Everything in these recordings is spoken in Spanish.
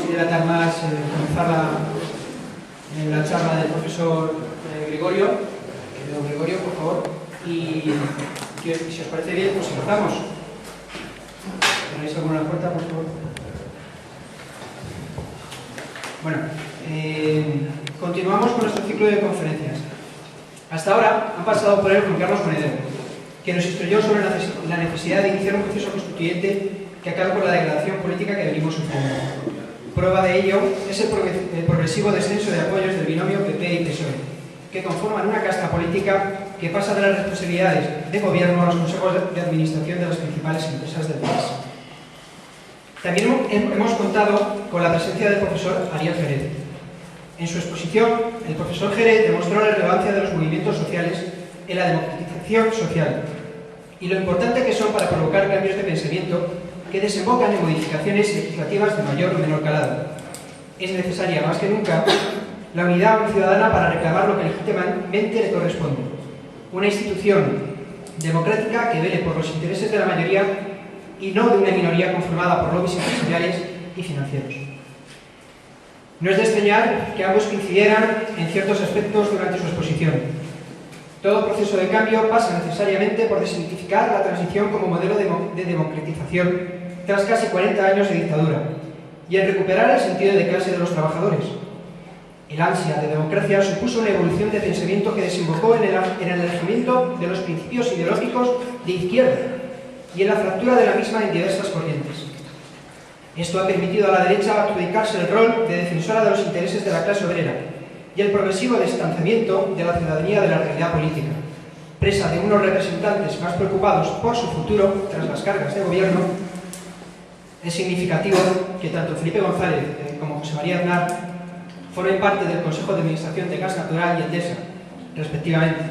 vamos a dilatar más, comenzar la charla del profesor Gregorio. Querido Gregorio, por favor. Y si os parece bien, pues empezamos. ¿Tenéis alguna puerta, por favor? Bueno, continuamos con nuestro ciclo de conferencias. Hasta ahora han pasado por él Juan Carlos Monedero, que nos instruyó sobre la necesidad de iniciar un proceso constituyente que acabe con la degradación política que venimos sufriendo. Prueba de ello es el progresivo descenso de apoyos del binomio PP y PSOE, que conforman una casta política que pasa de las responsabilidades de gobierno a los consejos de administración de las principales empresas del país. También hemos contado con la presencia del profesor Ariel Jerez. En su exposición, el profesor Jerez demostró la relevancia de los movimientos sociales en la democratización social y lo importante que son para provocar cambios de pensamiento que desembocan en modificaciones legislativas de mayor o menor calado. Es necesaria más que nunca la unidad ciudadana para reclamar lo que legítimamente le corresponde. Una institución democrática que vele por los intereses de la mayoría y no de una minoría conformada por lobbies empresariales y financieros. No es de extrañar que ambos coincidieran en ciertos aspectos durante su exposición. Todo proceso de cambio pasa necesariamente por desmitificar la transición como modelo de democratización tras casi 40 años de dictadura y en recuperar el sentido de clase de los trabajadores. El ansia de democracia supuso una evolución de pensamiento que desembocó en el alejamiento de los principios ideológicos de izquierda y en la fractura de la misma en diversas corrientes. Esto ha permitido a la derecha adjudicarse el rol de defensora de los intereses de la clase obrera y el progresivo distanciamiento de la ciudadanía de la realidad política, presa de unos representantes más preocupados por su futuro tras las cargas de gobierno. Es significativo que tanto Felipe González como José María Aznar formen parte del Consejo de Administración de Gas Natural y Endesa, respectivamente,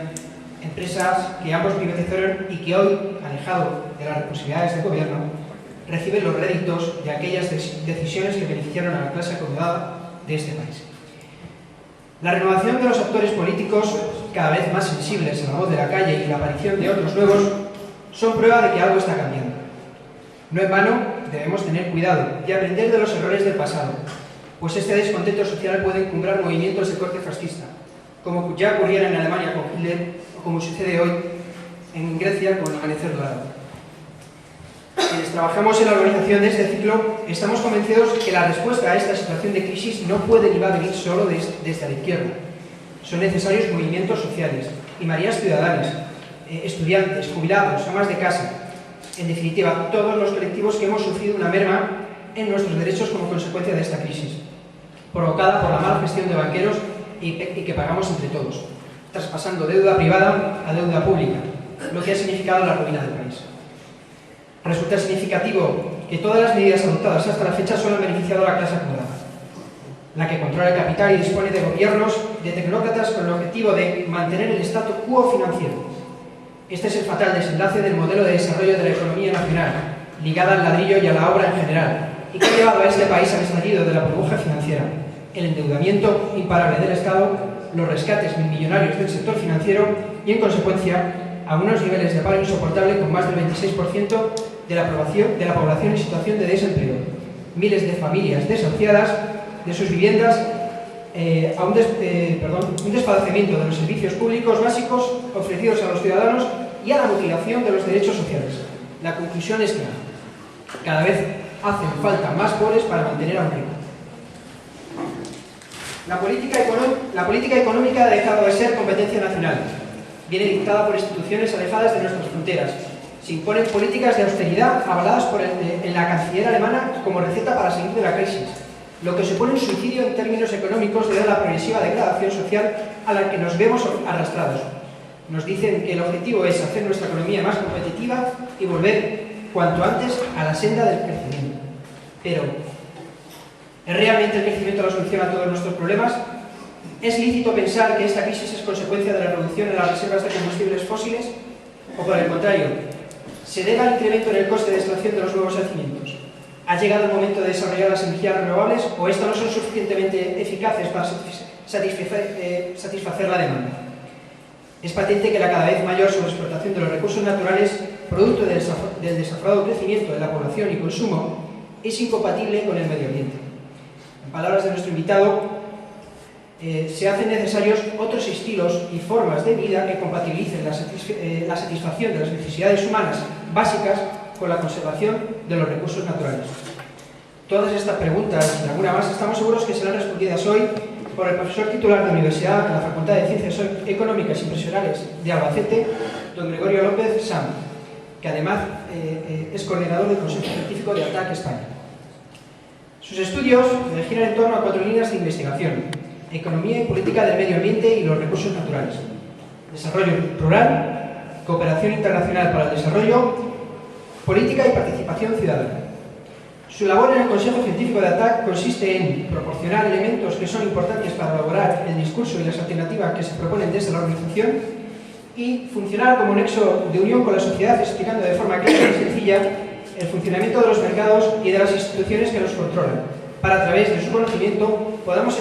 empresas que ambos privatizaron y que hoy, alejado de las responsabilidades de gobierno, reciben los réditos de aquellas decisiones que beneficiaron a la clase acomodada de este país. La renovación de los actores políticos, cada vez más sensibles a la voz de la calle y la aparición de otros nuevos, son prueba de que algo está cambiando. No en vano, debemos tener cuidado y aprender de los errores del pasado, pues este descontento social puede encumbrar movimientos de corte fascista, como ya ocurriera en Alemania con Hitler o como sucede hoy en Grecia con el Amanecer Dorado. Quienes trabajamos en la organización de este ciclo estamos convencidos que la respuesta a esta situación de crisis no puede ni va a venir solo desde la izquierda. Son necesarios movimientos sociales y mareas ciudadanas, estudiantes, jubilados, amas de casa, en definitiva, todos los colectivos que hemos sufrido una merma en nuestros derechos como consecuencia de esta crisis, provocada por la mala gestión de banqueros y que pagamos entre todos, traspasando deuda privada a deuda pública, lo que ha significado la ruina del país. Resulta significativo que todas las medidas adoptadas hasta la fecha solo han beneficiado a la clase acomodada, la que controla el capital y dispone de gobiernos de tecnócratas con el objetivo de mantener el statu quo financiero. Este es el fatal desenlace del modelo de desarrollo de la economía nacional, ligada al ladrillo y a la obra en general, y que ha llevado a este país al estallido de la burbuja financiera, el endeudamiento imparable del Estado, los rescates millonarios del sector financiero y, en consecuencia, a unos niveles de paro insoportable con más del 26% de la población en situación de desempleo, miles de familias desahuciadas de sus viviendas, un desfallecimiento de los servicios públicos básicos ofrecidos a los ciudadanos y a la mutilación de los derechos sociales. La conclusión es clara: cada vez hacen falta más pobres para mantener a un rico. La política económica ha dejado de ser competencia nacional. Viene dictada por instituciones alejadas de nuestras fronteras. Se imponen políticas de austeridad avaladas en la canciller alemana como receta para salir de la crisis, lo que supone un suicidio en términos económicos debido a la progresiva degradación social a la que nos vemos arrastrados. Nos dicen que el objetivo es hacer nuestra economía más competitiva y volver cuanto antes a la senda del crecimiento. Pero, ¿es realmente el crecimiento la solución a todos nuestros problemas? ¿Es lícito pensar que esta crisis es consecuencia de la reducción en las reservas de combustibles fósiles? ¿O por el contrario, se debe al incremento en el coste de extracción de los nuevos yacimientos? ¿Ha llegado el momento de desarrollar las energías renovables o estas no son suficientemente eficaces para satisfacer la demanda? Es patente que la cada vez mayor sobreexplotación de los recursos naturales, producto del desaforado crecimiento de la población y consumo, es incompatible con el medio ambiente. palabras de nuestro invitado, se hacen necesarios otros estilos y formas de vida que compatibilicen la satisfacción de las necesidades humanas básicas con la conservación de los recursos naturales. Todas estas preguntas y alguna más estamos seguros que serán respondidas hoy por el profesor titular de la Universidad de la Facultad de Ciencias Económicas y Profesionales de Albacete, don Gregorio López Sam, que además es coordinador del Consejo Científico de ATAC España. Sus estudios giran en torno a 4 líneas de investigación: economía y política del medio ambiente y los recursos naturales, desarrollo rural, cooperación internacional para el desarrollo, política y participación ciudadana. Su labor en el Consejo Científico de ATAC consiste en proporcionar elementos que son importantes para elaborar el discurso y las alternativas que se proponen desde la organización y funcionar como nexo de unión con la sociedad, explicando de forma clara y sencilla el funcionamiento de los mercados y de las instituciones que los controlan, para a través de su conocimiento podamos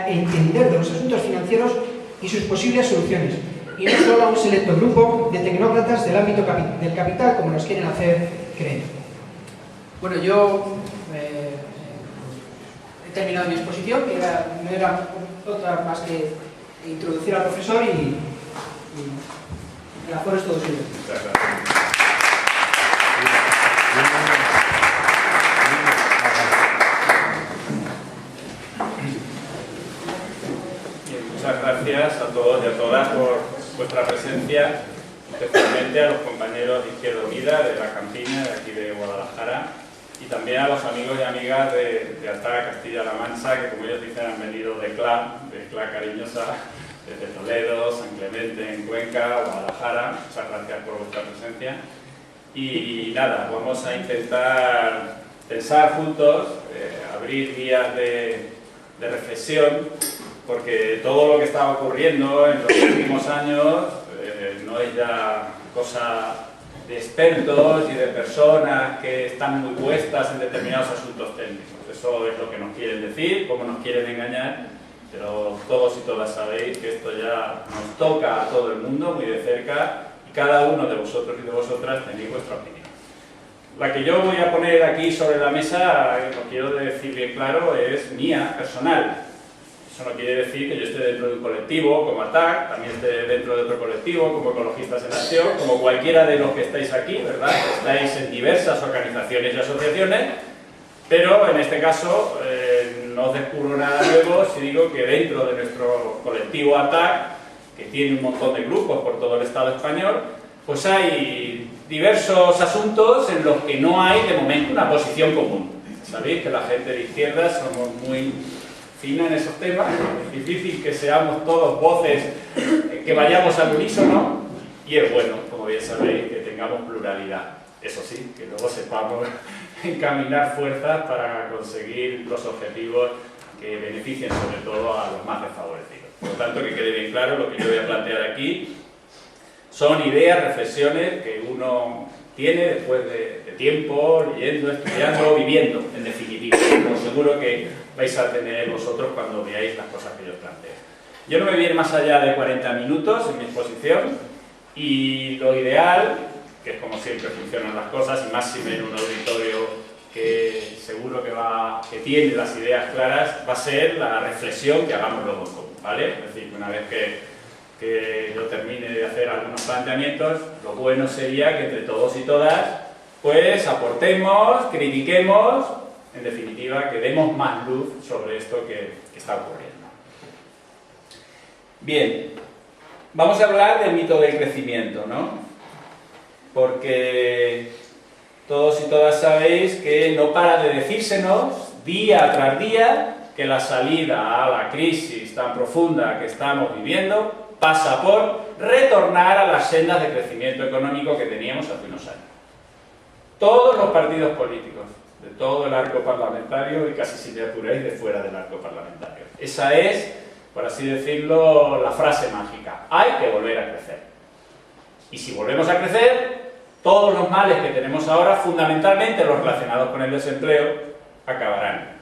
entender de los asuntos financieros y sus posibles soluciones, y no solo a un selecto grupo de tecnócratas del ámbito del capital, como nos quieren hacer creer. Bueno, yo he terminado mi exposición, que no era otra más que introducir al profesor y el aforo es todo suyo. Muchas gracias. Muchas gracias a todos y a todas por vuestra presencia, especialmente a los compañeros de Izquierda Unida, de la Campiña, de aquí de Guadalajara, y también a los amigos y amigas de ATAC Castilla-La Mancha, que como ellos dicen han venido de CLA cariñosa, desde Toledo, San Clemente en Cuenca, Guadalajara. Muchas gracias por vuestra presencia. Y nada, vamos a intentar pensar juntos, abrir vías de reflexión, porque todo lo que está ocurriendo en los últimos años no es ya cosa de expertos y de personas que están muy puestas en determinados asuntos técnicos. Eso es lo que nos quieren decir, cómo nos quieren engañar, pero todos y todas sabéis que esto ya nos toca a todo el mundo muy de cerca y cada uno de vosotros y de vosotras tenéis vuestra opinión. La que yo voy a poner aquí sobre la mesa, lo quiero decir bien claro, es mía, personal. Eso no quiere decir que yo esté dentro de un colectivo como ATAC, también esté dentro de otro colectivo como Ecologistas en Acción, como cualquiera de los que estáis aquí, ¿verdad? Estáis en diversas organizaciones y asociaciones, pero en este caso no os descubro nada nuevo si digo que dentro de nuestro colectivo ATAC, que tiene un montón de grupos por todo el Estado español, pues hay diversos asuntos en los que no hay de momento una posición común. Sabéis que la gente de izquierdas somos muy fina en esos temas, es difícil que seamos todos voces que vayamos al unísono, y es bueno, como bien sabéis, que tengamos pluralidad. Eso sí, que luego sepamos encaminar fuerzas para conseguir los objetivos que beneficien sobre todo a los más desfavorecidos. Por lo tanto, que quede bien claro, lo que yo voy a plantear aquí son ideas, reflexiones que uno tiene después de tiempo, leyendo, estudiando, viviendo, en definitiva, como seguro que vais a tener vosotros cuando veáis las cosas que yo os planteo. Yo no me voy a ir más allá de 40 minutos en mi exposición, y lo ideal, que es como siempre funcionan las cosas, y más si en un auditorio que seguro que tiene las ideas claras, va a ser la reflexión que hagamos luego en común, ¿vale? Es decir, que una vez que yo termine de hacer algunos planteamientos, lo bueno sería que entre todos y todas pues aportemos, critiquemos, en definitiva, que demos más luz sobre esto que está ocurriendo. Bien, vamos a hablar del mito del crecimiento, ¿no? Porque todos y todas sabéis que no para de decírsenos día tras día que la salida a la crisis tan profunda que estamos viviendo pasa por retornar a las sendas de crecimiento económico que teníamos hace unos años. Todos los partidos políticos, de todo el arco parlamentario y casi si me apuráis de fuera del arco parlamentario. Esa es, por así decirlo, la frase mágica. Hay que volver a crecer. Y si volvemos a crecer, todos los males que tenemos ahora, fundamentalmente los relacionados con el desempleo, acabarán.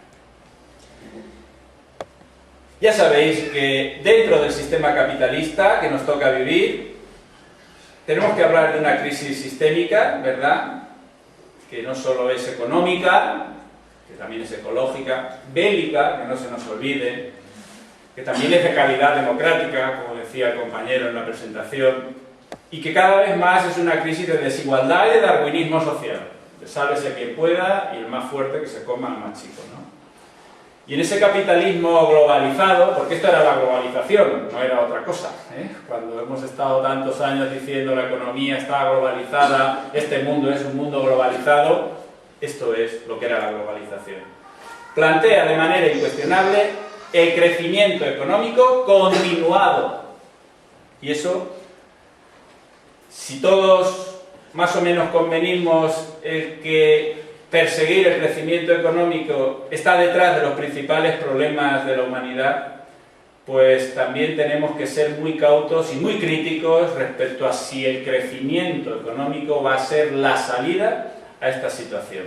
Ya sabéis que dentro del sistema capitalista que nos toca vivir, tenemos que hablar de una crisis sistémica, ¿verdad?, que no solo es económica, que también es ecológica, bélica, que no se nos olvide, que también es de calidad democrática, como decía el compañero en la presentación, y que cada vez más es una crisis de desigualdad y de darwinismo social, de sálvese quien pueda y el más fuerte que se coma al más chico, ¿no? Y en ese capitalismo globalizado, porque esto era la globalización, no era otra cosa, ¿eh? Cuando hemos estado tantos años diciendo la economía está globalizada, este mundo es un mundo globalizado, esto es lo que era la globalización. Plantea de manera incuestionable el crecimiento económico continuado. Y eso, si todos más o menos convenimos en que perseguir el crecimiento económico está detrás de los principales problemas de la humanidad, pues también tenemos que ser muy cautos y muy críticos respecto a si el crecimiento económico va a ser la salida a esta situación.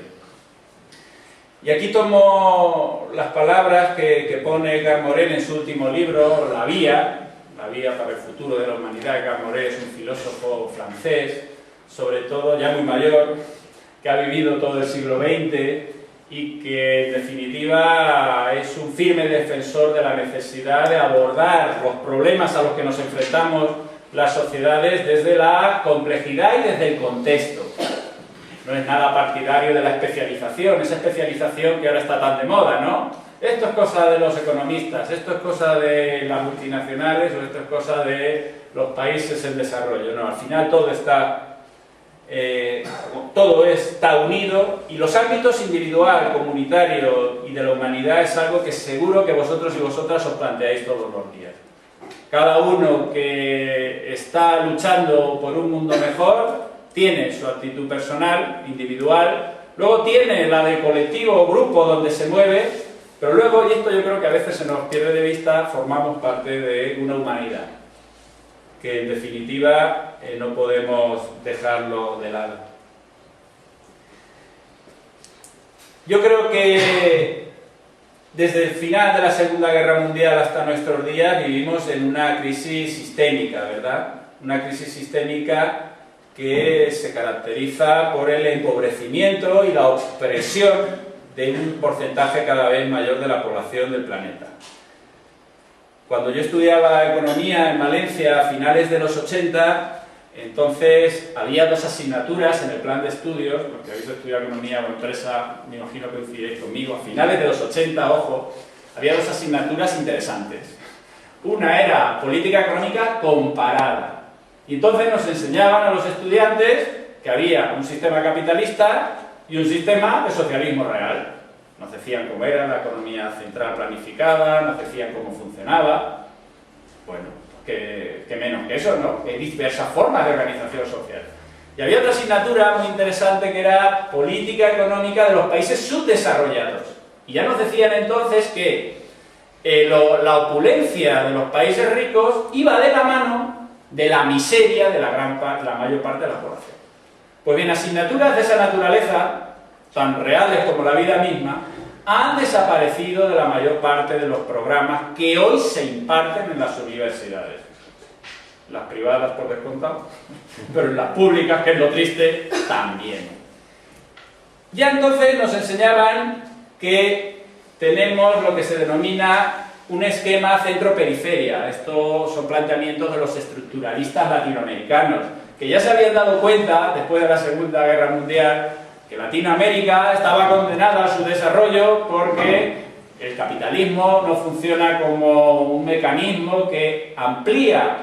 Y aquí tomo las palabras que pone Edgar Morin en su último libro, La Vía para el futuro de la humanidad. Edgar Morin es un filósofo francés, sobre todo ya muy mayor, que ha vivido todo el siglo XX y que en definitiva es un firme defensor de la necesidad de abordar los problemas a los que nos enfrentamos las sociedades desde la complejidad y desde el contexto. No es nada partidario de la especialización, esa especialización que ahora está tan de moda, ¿no? Esto es cosa de los economistas, esto es cosa de las multinacionales o esto es cosa de los países en desarrollo. No, al final todo está unido y los ámbitos individual, comunitario y de la humanidad es algo que seguro que vosotros y vosotras os planteáis todos los días. Cada uno que está luchando por un mundo mejor tiene su actitud personal, individual, luego tiene la del colectivo o grupo donde se mueve, pero luego, y esto yo creo que a veces se nos pierde de vista, formamos parte de una humanidad que en definitiva no podemos dejarlo de lado. Yo creo que desde el final de la Segunda Guerra Mundial hasta nuestros días vivimos en una crisis sistémica, ¿verdad? Una crisis sistémica que se caracteriza por el empobrecimiento y la opresión de un porcentaje cada vez mayor de la población del planeta. Cuando yo estudiaba economía en Valencia a finales de los 80, entonces había dos asignaturas en el plan de estudios, porque habéis estudiado economía o empresa, me imagino que coincidiréis conmigo, a finales de los 80, ojo, había dos asignaturas interesantes. Una era política económica comparada. Y entonces nos enseñaban a los estudiantes que había un sistema capitalista y un sistema de socialismo real. Nos decían cómo era la economía central planificada, nos decían cómo funcionaba. Bueno, que menos que eso, ¿no? Que hay diversas formas de organización social. Y había otra asignatura muy interesante que era política económica de los países subdesarrollados. Y ya nos decían entonces que la opulencia de los países ricos iba de la mano de la miseria de la mayor parte de la población. Pues bien, asignaturas de esa naturaleza, tan reales como la vida misma, han desaparecido de la mayor parte de los programas que hoy se imparten en las universidades. Las privadas, por descontado, pero en las públicas, que es lo triste, también. Ya entonces nos enseñaban que tenemos lo que se denomina un esquema centro-periferia. Estos son planteamientos de los estructuralistas latinoamericanos, que ya se habían dado cuenta, después de la Segunda Guerra Mundial, que Latinoamérica estaba condenada a su desarrollo porque el capitalismo no funciona como un mecanismo que amplía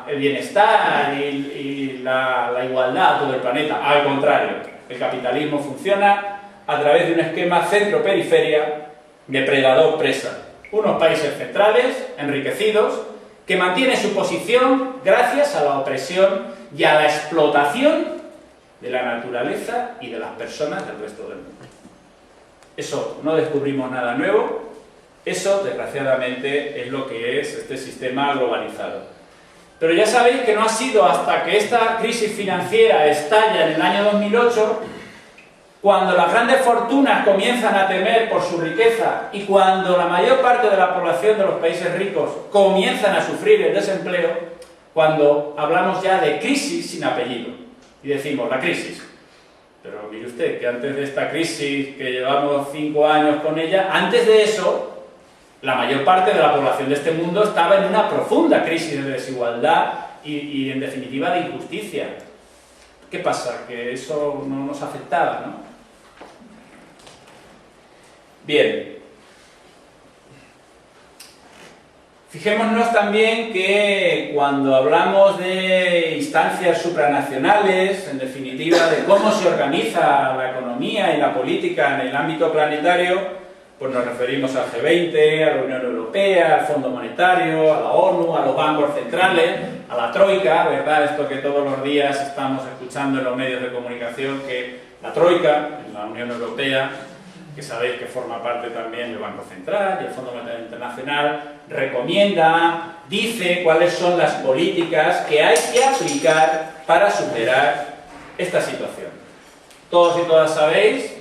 el bienestar y la igualdad a todo el planeta. Al contrario, el capitalismo funciona a través de un esquema centro-periferia, depredador-presa. Unos países centrales, enriquecidos, que mantienen su posición gracias a la opresión y a la explotación de la naturaleza y de las personas del resto del mundo. Eso no descubrimos nada nuevo, eso desgraciadamente es lo que es este sistema globalizado. Pero ya sabéis que no ha sido hasta que esta crisis financiera estalla en el año 2008, cuando las grandes fortunas comienzan a temer por su riqueza y cuando la mayor parte de la población de los países ricos comienzan a sufrir el desempleo, cuando hablamos ya de crisis sin apellido. Y decimos, la crisis. Pero mire usted que antes de esta crisis, que llevamos 5 años con ella, antes de eso, la mayor parte de la población de este mundo estaba en una profunda crisis de desigualdad y en definitiva de injusticia. ¿Qué pasa? Que eso no nos afectaba, ¿no? Bien. Fijémonos también que cuando hablamos de instancias supranacionales, en definitiva de cómo se organiza la economía y la política en el ámbito planetario, pues nos referimos al G20, a la Unión Europea, al Fondo Monetario, a la ONU, a los bancos centrales, a la Troika, ¿verdad? Esto que todos los días estamos escuchando en los medios de comunicación, que la Troika, en la Unión Europea, que sabéis que forma parte también del Banco Central y el Fondo Monetario Internacional, recomienda, dice cuáles son las políticas que hay que aplicar para superar esta situación. Todos y todas sabéis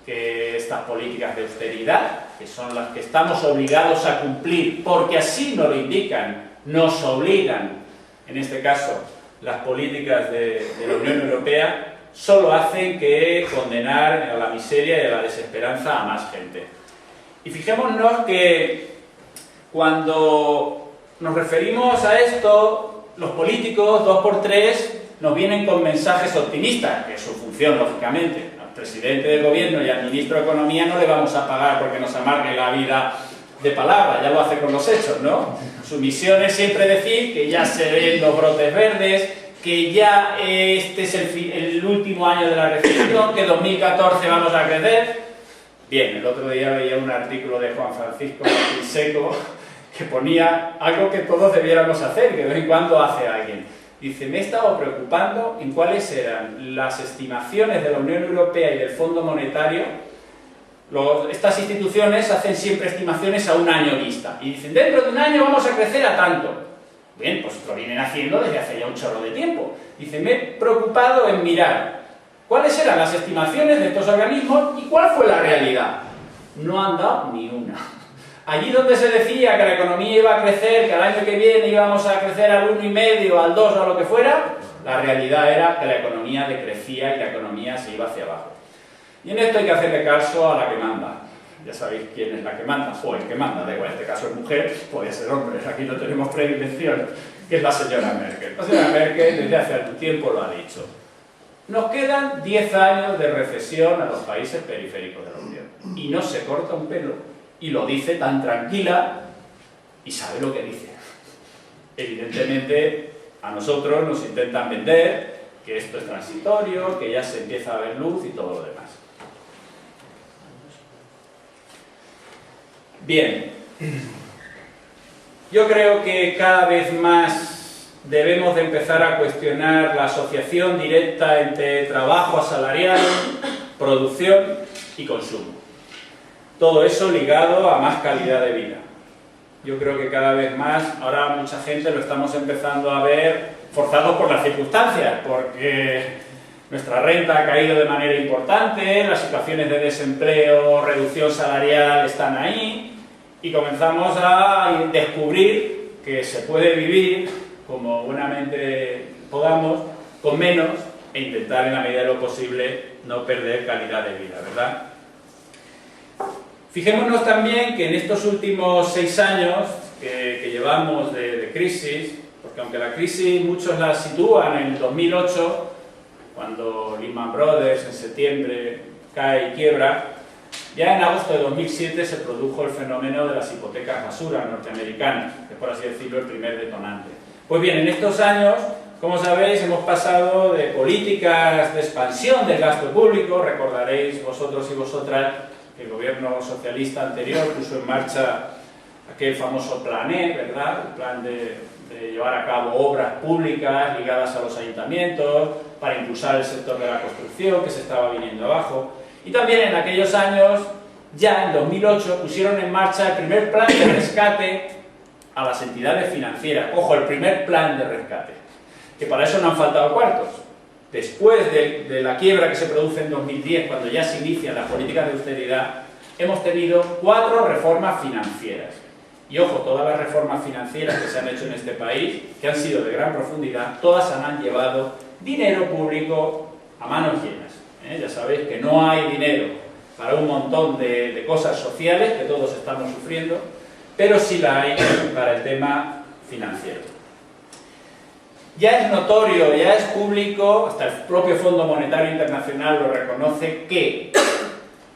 que estas políticas de austeridad, que son las que estamos obligados a cumplir, porque así nos lo indican, nos obligan, en este caso, las políticas de la Unión Europea, solo hacen que condenar a la miseria y a la desesperanza a más gente. Y fijémonos que cuando nos referimos a esto, los políticos, 2x3, nos vienen con mensajes optimistas, que es su función, lógicamente. Al presidente del gobierno y al ministro de Economía no le vamos a pagar porque nos amargue la vida de palabra, ya lo hace con los hechos, ¿no? Su misión es siempre decir que ya se ven los brotes verdes, que ya este es el último año de la recesión, que 2014 vamos a crecer. Bien, el otro día veía un artículo de Juan Francisco Seco que ponía algo que todos debiéramos hacer, que de vez en cuando hace alguien. Dice, me he estado preocupando en cuáles eran las estimaciones de la Unión Europea y del Fondo Monetario. Estas instituciones hacen siempre estimaciones a un año vista. Y dicen, dentro de un año vamos a crecer a tanto. Bien, pues lo vienen haciendo desde hace ya un chorro de tiempo. Dice, me he preocupado en mirar cuáles eran las estimaciones de estos organismos y cuál fue la realidad. No han dado ni una. Allí donde se decía que la economía iba a crecer, que al año que viene íbamos a crecer al 1,5, al 2 o a lo que fuera, la realidad era que la economía decrecía y la economía se iba hacia abajo. Y en esto hay que hacerle caso a la que manda. Ya sabéis quién es la que manda, o el que manda, da igual, en este caso es mujer, puede ser hombre, aquí no tenemos predilección, que es la señora Merkel. La señora Merkel desde hace algún tiempo lo ha dicho. Nos quedan 10 años de recesión a los países periféricos de la Unión. Y no se corta un pelo, y lo dice tan tranquila, y sabe lo que dice. Evidentemente, a nosotros nos intentan vender que esto es transitorio, que ya se empieza a ver luz y todo lo demás. Bien, yo creo que cada vez más debemos de empezar a cuestionar la asociación directa entre trabajo asalariado, producción y consumo. Todo eso ligado a más calidad de vida. Yo creo que cada vez más, ahora mucha gente lo estamos empezando a ver forzados por las circunstancias, porque nuestra renta ha caído de manera importante, las situaciones de desempleo, reducción salarial están ahí, y comenzamos a descubrir que se puede vivir como buenamente podamos, con menos, e intentar en la medida de lo posible no perder calidad de vida, ¿verdad? Fijémonos también que en estos últimos 6 años que llevamos de crisis, porque aunque la crisis muchos la sitúan en el 2008, cuando Lehman Brothers en septiembre cae y quiebra, ya en agosto de 2007 se produjo el fenómeno de las hipotecas basura norteamericanas, que es por así decirlo el primer detonante. Pues bien, en estos años, como sabéis, hemos pasado de políticas de expansión del gasto público, recordaréis vosotros y vosotras que el gobierno socialista anterior puso en marcha aquel famoso plan E, ¿verdad? El plan de llevar a cabo obras públicas ligadas a los ayuntamientos para impulsar el sector de la construcción que se estaba viniendo abajo. Y también en aquellos años, ya en 2008, pusieron en marcha el primer plan de rescate a las entidades financieras. Ojo, el primer plan de rescate, que para eso no han faltado cuartos. Después de la quiebra que se produce en 2010, cuando ya se inician las políticas de austeridad, hemos tenido 4 reformas financieras. Y ojo, todas las reformas financieras que se han hecho en este país, que han sido de gran profundidad, todas han llevado dinero público a manos llenas. Ya sabéis que no hay dinero para un montón de cosas sociales que todos estamos sufriendo, pero sí la hay para el tema financiero. Ya es notorio, ya es público, hasta el propio Fondo Monetario Internacional lo reconoce, que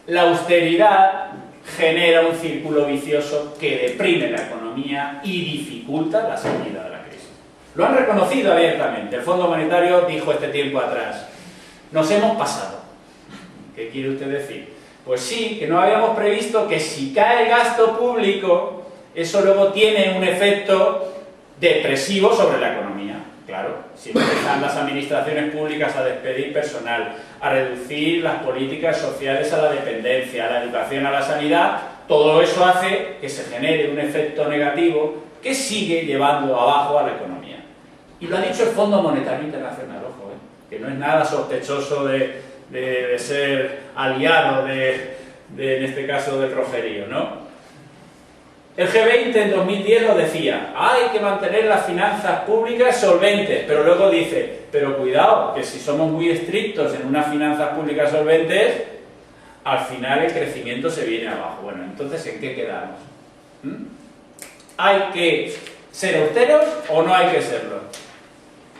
la austeridad genera un círculo vicioso que deprime la economía y dificulta la salida de la crisis. Lo han reconocido abiertamente. El Fondo Monetario dijo este tiempo atrás: nos hemos pasado. ¿Qué quiere usted decir? Pues sí, que no habíamos previsto que si cae el gasto público, eso luego tiene un efecto depresivo sobre la economía. Claro, si empiezan las administraciones públicas a despedir personal, a reducir las políticas sociales a la dependencia, a la educación, a la sanidad, todo eso hace que se genere un efecto negativo que sigue llevando abajo a la economía. Y lo ha dicho el Fondo Monetario Internacional, ojo, que no es nada sospechoso de ser aliado en este caso del rojerío, ¿no? El G20 en 2010 lo decía: hay que mantener las finanzas públicas solventes, pero luego dice: pero cuidado, que si somos muy estrictos en unas finanzas públicas solventes, al final el crecimiento se viene abajo. Bueno, entonces, ¿en qué quedamos? ¿Hay que ser austeros o no hay que serlo?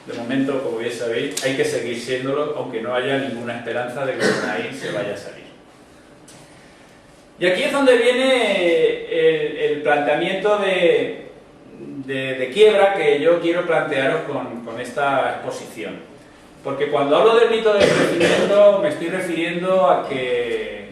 De momento, como bien sabéis, hay que seguir siéndolo, aunque no haya ninguna esperanza de que por ahí se vaya a salir. Y aquí es donde viene el planteamiento de quiebra que yo quiero plantearos con esta exposición. Porque cuando hablo del mito del crecimiento me estoy refiriendo a que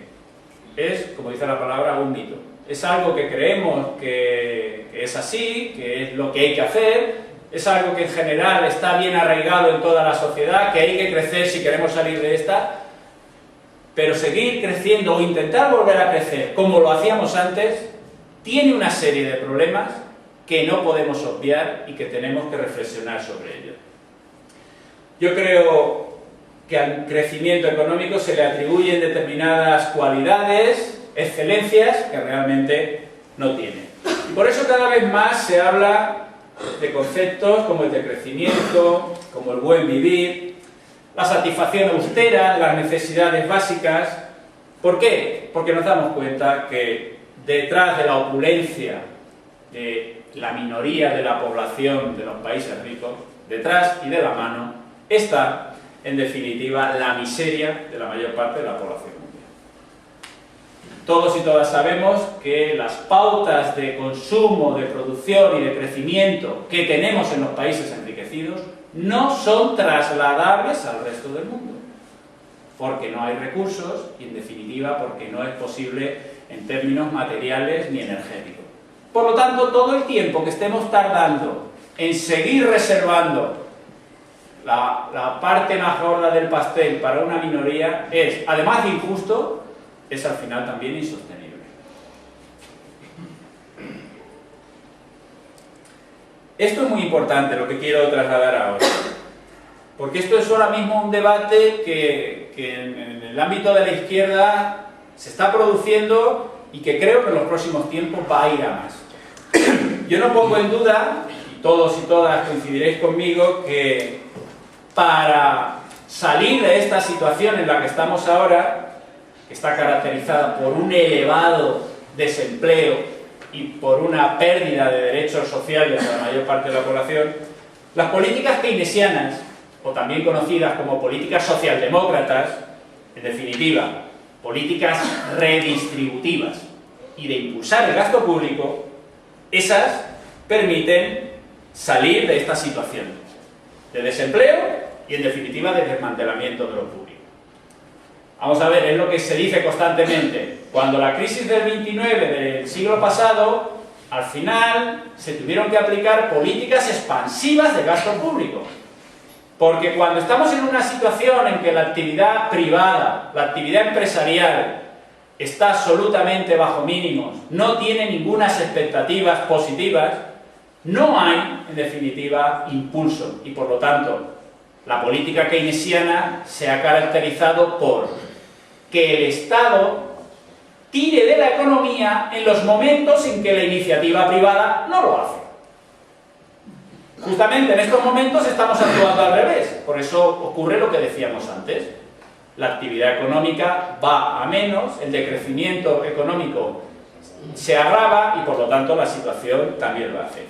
es, como dice la palabra, un mito. Es algo que creemos que es así, que es lo que hay que hacer, es algo que en general está bien arraigado en toda la sociedad, que hay que crecer si queremos salir de esta. Pero seguir creciendo o intentar volver a crecer como lo hacíamos antes tiene una serie de problemas que no podemos obviar y que tenemos que reflexionar sobre ello. Yo creo que al crecimiento económico se le atribuyen determinadas cualidades, excelencias que realmente no tiene. Y por eso cada vez más se habla de conceptos como el de crecimiento, como el buen vivir, la satisfacción austera de las necesidades básicas. ¿Por qué? Porque nos damos cuenta que detrás de la opulencia de la minoría de la población de los países ricos, detrás y de la mano, está, en definitiva, la miseria de la mayor parte de la población mundial. Todos y todas sabemos que las pautas de consumo, de producción y de crecimiento que tenemos en los países enriquecidos no son trasladables al resto del mundo, porque no hay recursos y, en definitiva, porque no es posible en términos materiales ni energéticos. Por lo tanto, todo el tiempo que estemos tardando en seguir reservando la parte más gorda del pastel para una minoría es, además de injusto, es al final también insostenible. Esto es muy importante, lo que quiero trasladar ahora, porque esto es ahora mismo un debate que en el ámbito de la izquierda se está produciendo y que creo que en los próximos tiempos va a ir a más. Yo no pongo en duda, y todos y todas coincidiréis conmigo, que para salir de esta situación en la que estamos ahora, que está caracterizada por un elevado desempleo y por una pérdida de derechos sociales a la mayor parte de la población, las políticas keynesianas, o también conocidas como políticas socialdemócratas, en definitiva, políticas redistributivas y de impulsar el gasto público, esas permiten salir de esta situación de desempleo y, en definitiva, de desmantelamiento de lo público. Vamos a ver, es lo que se dice constantemente. Cuando la crisis del 29 del siglo pasado, al final se tuvieron que aplicar políticas expansivas de gasto público. Porque cuando estamos en una situación en que la actividad privada, la actividad empresarial, está absolutamente bajo mínimos, no tiene ninguna expectativas positivas, no hay, en definitiva, impulso. Y por lo tanto, la política keynesiana se ha caracterizado por que el Estado tire de la economía en los momentos en que la iniciativa privada no lo hace. Justamente en estos momentos estamos actuando al revés, por eso ocurre lo que decíamos antes. la actividad económica va a menos, el decrecimiento económico se agrava y por lo tanto la situación también lo hace.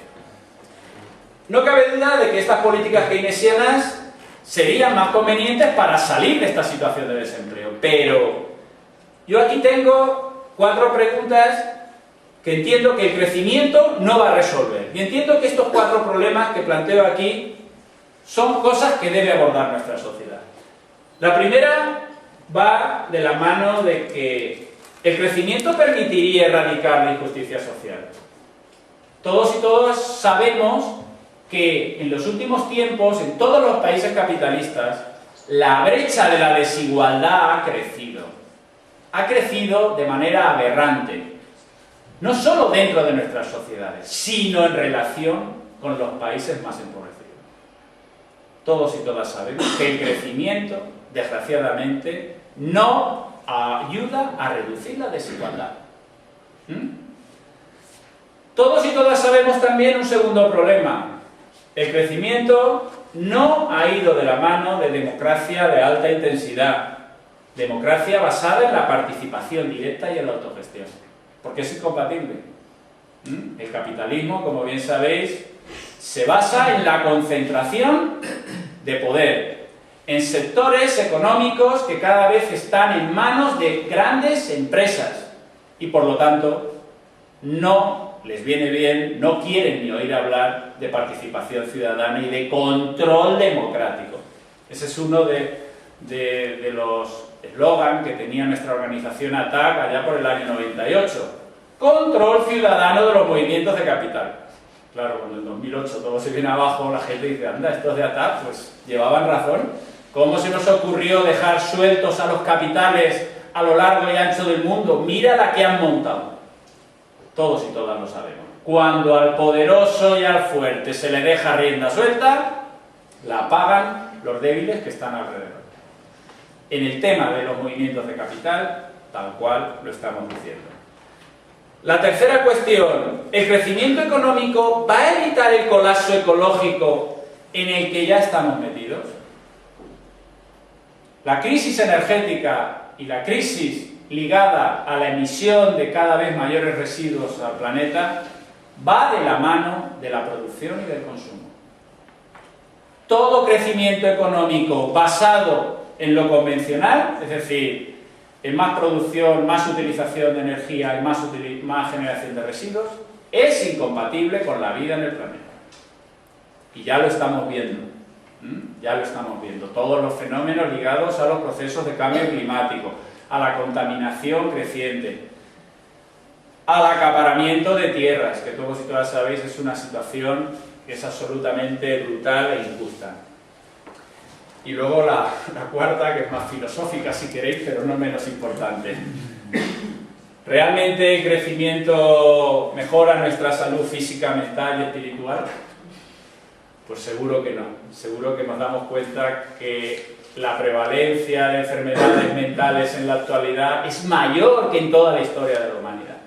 No cabe duda de que estas políticas keynesianas serían más convenientes para salir de esta situación de desempleo, pero yo aquí tengo 4 preguntas que entiendo que el crecimiento no va a resolver. Y entiendo que estos 4 problemas que planteo aquí son cosas que debe abordar nuestra sociedad. La primera va de la mano de que el crecimiento permitiría erradicar la injusticia social. Todos y todas sabemos que en los últimos tiempos, en todos los países capitalistas, la brecha de la desigualdad ha crecido. Ha crecido de manera aberrante. No solo dentro de nuestras sociedades, sino en relación con los países más empobrecidos. Todos y todas sabemos que el crecimiento, desgraciadamente, no ayuda a reducir la desigualdad. Todos y todas sabemos también un segundo problema. El crecimiento no ha ido de la mano de democracia de alta intensidad. Democracia basada en la participación directa y en la autogestión. Porque es incompatible. El capitalismo, como bien sabéis, se basa en la concentración de poder en sectores económicos que cada vez están en manos de grandes empresas y por lo tanto no les viene bien, no quieren ni oír hablar de participación ciudadana y de control democrático. Ese es uno de los eslogan que tenía nuestra organización ATAC allá por el año 98. Control ciudadano de los movimientos de capital. Claro, cuando en 2008 todo se viene abajo, la gente dice, anda, estos de ATAC, pues llevaban razón. ¿Cómo se nos ocurrió dejar sueltos a los capitales a lo largo y ancho del mundo? Mira la que han montado. Todos y todas lo sabemos. Cuando al poderoso y al fuerte se le deja rienda suelta, la pagan los débiles que están alrededor. En el tema de los movimientos de capital, tal cual lo estamos diciendo. La tercera cuestión, ¿el crecimiento económico va a evitar el colapso ecológico en el que ya estamos metidos? La crisis energética y la crisis ligada a la emisión de cada vez mayores residuos al planeta va de la mano de la producción y del consumo. Todo crecimiento económico basado en lo convencional, es decir, en más producción, más utilización de energía y más generación de residuos, es incompatible con la vida en el planeta. Y ya lo estamos viendo. Ya lo estamos viendo. Todos los fenómenos ligados a los procesos de cambio climático, a la contaminación creciente, al acaparamiento de tierras, que todos y todas sabéis es una situación que es absolutamente brutal e injusta. Y luego la cuarta, que es más filosófica si queréis, pero no menos importante. ¿Realmente el crecimiento mejora nuestra salud física, mental y espiritual? Pues seguro que no. Seguro que nos damos cuenta que la prevalencia de enfermedades mentales en la actualidad es mayor que en toda la historia de la humanidad.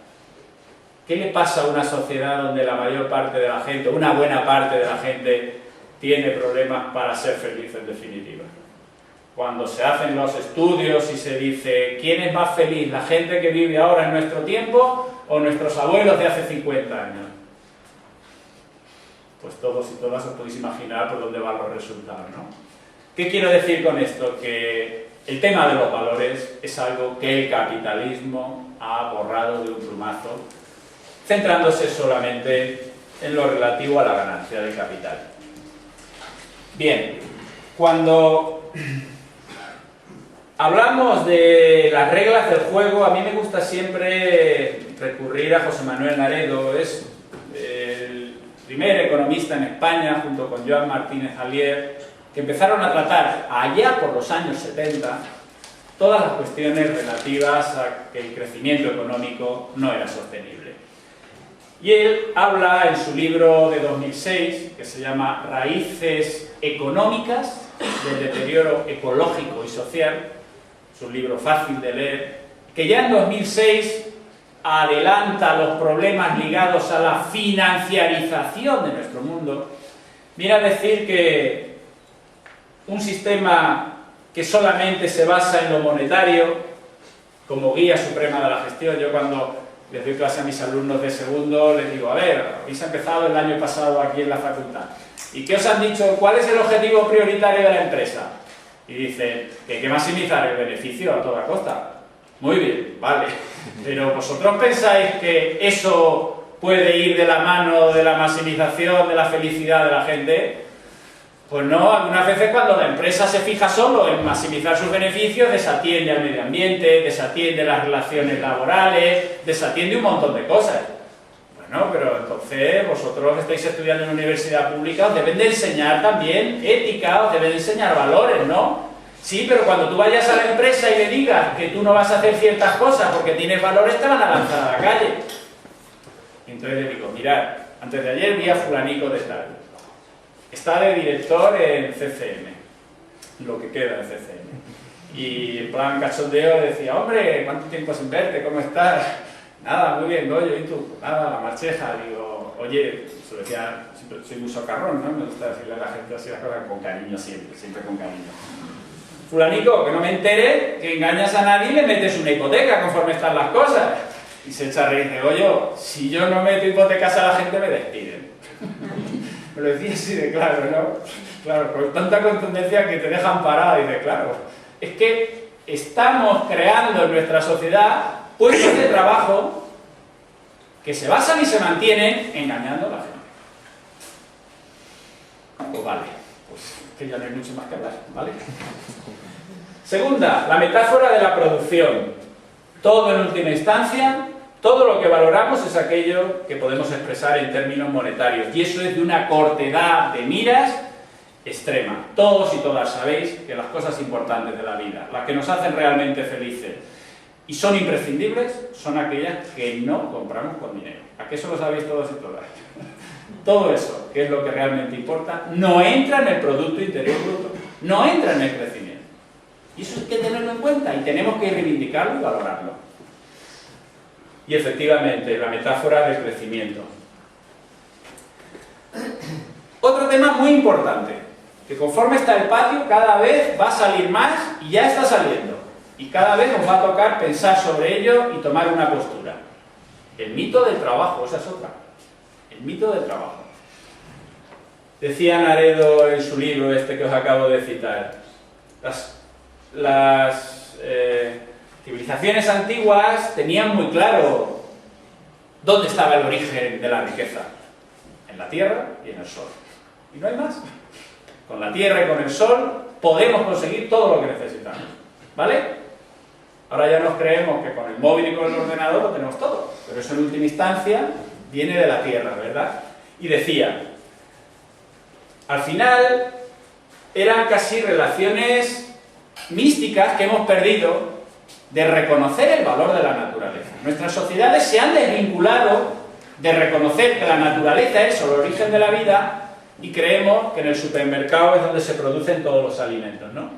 ¿Qué le pasa a una sociedad donde la mayor parte de la gente, una buena parte de la gente, tiene problemas para ser feliz en definitiva? Cuando se hacen los estudios y se dice ¿quién es más feliz? ¿La gente que vive ahora en nuestro tiempo o nuestros abuelos de hace 50 años? Pues todos y todas os podéis imaginar por dónde van los resultados, ¿no? ¿Qué quiero decir con esto? Que el tema de los valores es algo que el capitalismo ha borrado de un plumazo, centrándose solamente en lo relativo a la ganancia del capital. Bien, cuando hablamos de las reglas del juego, a mí me gusta siempre recurrir a José Manuel Naredo. Es el primer economista en España, junto con Joan Martínez Alier, que empezaron a tratar allá por los años 70 todas las cuestiones relativas a que el crecimiento económico no era sostenible. Y él habla en su libro de 2006, que se llama Raíces económicas del deterioro ecológico y social, es un libro fácil de leer, que ya en 2006 adelanta los problemas ligados a la financiarización de nuestro mundo. Viene a decir que un sistema que solamente se basa en lo monetario como guía suprema de la gestión. Yo cuando les doy clase a mis alumnos de segundo les digo, a ver, habéis empezado el año pasado aquí en la facultad, ¿y qué os han dicho? ¿Cuál es el objetivo prioritario de la empresa? Y dicen que hay que maximizar el beneficio a toda costa. Muy bien, vale, pero ¿vosotros pensáis que eso puede ir de la mano de la maximización de la felicidad de la gente? Pues no, algunas veces cuando la empresa se fija solo en maximizar sus beneficios, desatiende al medio ambiente, desatiende las relaciones laborales, desatiende un montón de cosas. Bueno, pero entonces vosotros estáis estudiando en una universidad pública, os deben de enseñar también ética, os deben de enseñar valores, ¿no? Sí, pero cuando tú vayas a la empresa y le digas que tú no vas a hacer ciertas cosas porque tienes valores, te van a lanzar a la calle. Entonces le digo, mirad, antes de ayer vi a fulanico de tal. Está de director en CCM, lo que queda de CCM. Y en plan cachondeo decía, hombre, ¿cuánto tiempo sin verte? ¿Cómo estás? Nada, muy bien, Goyo, ¿y tú? Nada, la marcheja. Digo, oye, se lo decía, siempre soy muy socarrón, ¿no? Me gusta decirle a la gente así las cosas con cariño siempre, siempre con cariño. Fulanico, que no me entere que engañas a nadie y le metes una hipoteca conforme están las cosas. Y se echa a reír y dice, oye, si yo no meto hipotecas a la gente me despiden. Me lo decía así de claro, ¿no? Claro, con tanta contundencia que te dejan parado. Y dice, claro, es que estamos creando en nuestra sociedad puestos de trabajo que se basan y se mantienen engañando a la gente. Pues vale, pues que ya no hay mucho más que hablar, ¿vale? Segunda, la metáfora de la producción. Todo en última instancia, todo lo que valoramos es aquello que podemos expresar en términos monetarios. Y eso es de una cortedad de miras extrema. Todos y todas sabéis que las cosas importantes de la vida, las que nos hacen realmente felices y son imprescindibles, son aquellas que no compramos con dinero. ¿A qué eso lo sabéis todos y todas? Todo eso, que es lo que realmente importa, no entra en el Producto Interior Bruto, no entra en el crecimiento. Y eso hay que tenerlo en cuenta y tenemos que reivindicarlo y valorarlo. Y efectivamente, la metáfora del crecimiento. Otro tema muy importante, que conforme está el patio, cada vez va a salir más y ya está saliendo. Y cada vez nos va a tocar pensar sobre ello y tomar una postura. El mito del trabajo, esa es otra. El mito del trabajo. Decía Naredo en su libro este que os acabo de citar, las civilizaciones antiguas tenían muy claro dónde estaba el origen de la riqueza. En la tierra y en el sol. Y no hay más. Con la tierra y con el sol podemos conseguir todo lo que necesitamos. ¿Vale? Ahora ya nos creemos que con el móvil y con el ordenador lo tenemos todo. Pero eso en última instancia viene de la tierra, ¿verdad? Y decía, al final eran casi relaciones místicas que hemos perdido de reconocer el valor de la naturaleza. Nuestras sociedades se han desvinculado de reconocer que la naturaleza es el origen de la vida y creemos que en el supermercado es donde se producen todos los alimentos, ¿no?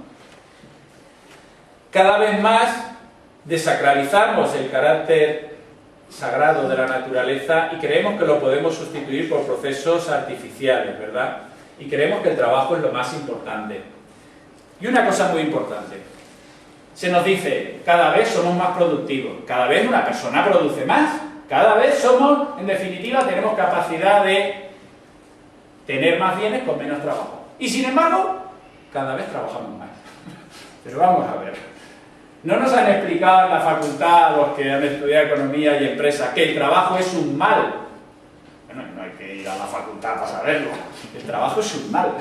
Cada vez más desacralizamos el carácter sagrado de la naturaleza y creemos que lo podemos sustituir por procesos artificiales, ¿verdad? Y creemos que el trabajo es lo más importante. Y una cosa muy importante, se nos dice, cada vez somos más productivos, cada vez una persona produce más, cada vez somos, en definitiva, tenemos capacidad de tener más bienes con menos trabajo. Y sin embargo, cada vez trabajamos más. Pero vamos a ver, no nos han explicado en la facultad, los que han estudiado economía y empresa, que el trabajo es un mal. Bueno, no hay que ir a la facultad para saberlo. El trabajo es un mal.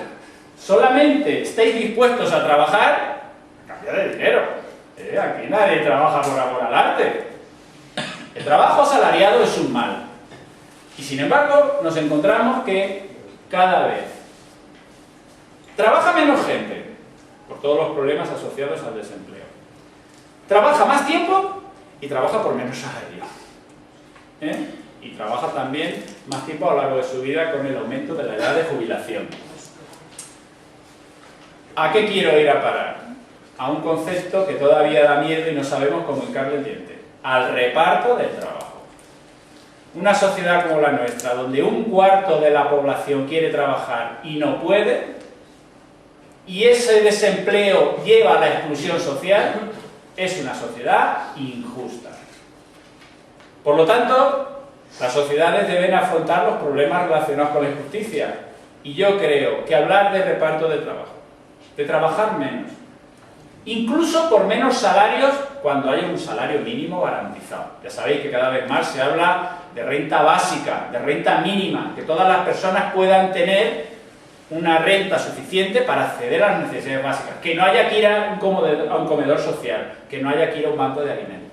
Solamente estéis dispuestos a trabajar a cambio de dinero. Aquí nadie trabaja por amor al arte. El trabajo asalariado es un mal. Y sin embargo, nos encontramos que cada vez trabaja menos gente, por todos los problemas asociados al desempleo. Trabaja más tiempo y trabaja por menos salario. Y trabaja también más tiempo a lo largo de su vida con el aumento de la edad de jubilación. ¿A qué quiero ir a parar? A un concepto que todavía da miedo y no sabemos cómo hincarle el diente. Al reparto del trabajo. Una sociedad como la nuestra, donde un cuarto de la población quiere trabajar y no puede, y ese desempleo lleva a la exclusión social, es una sociedad injusta. Por lo tanto, las sociedades deben afrontar los problemas relacionados con la injusticia. Y yo creo que hablar de reparto de trabajo, de trabajar menos, incluso por menos salarios cuando haya un salario mínimo garantizado. Ya sabéis que cada vez más se habla de renta básica, de renta mínima, que todas las personas puedan tener una renta suficiente para acceder a las necesidades básicas, que no haya que ir a un comedor social, que no haya que ir a un banco de alimentos.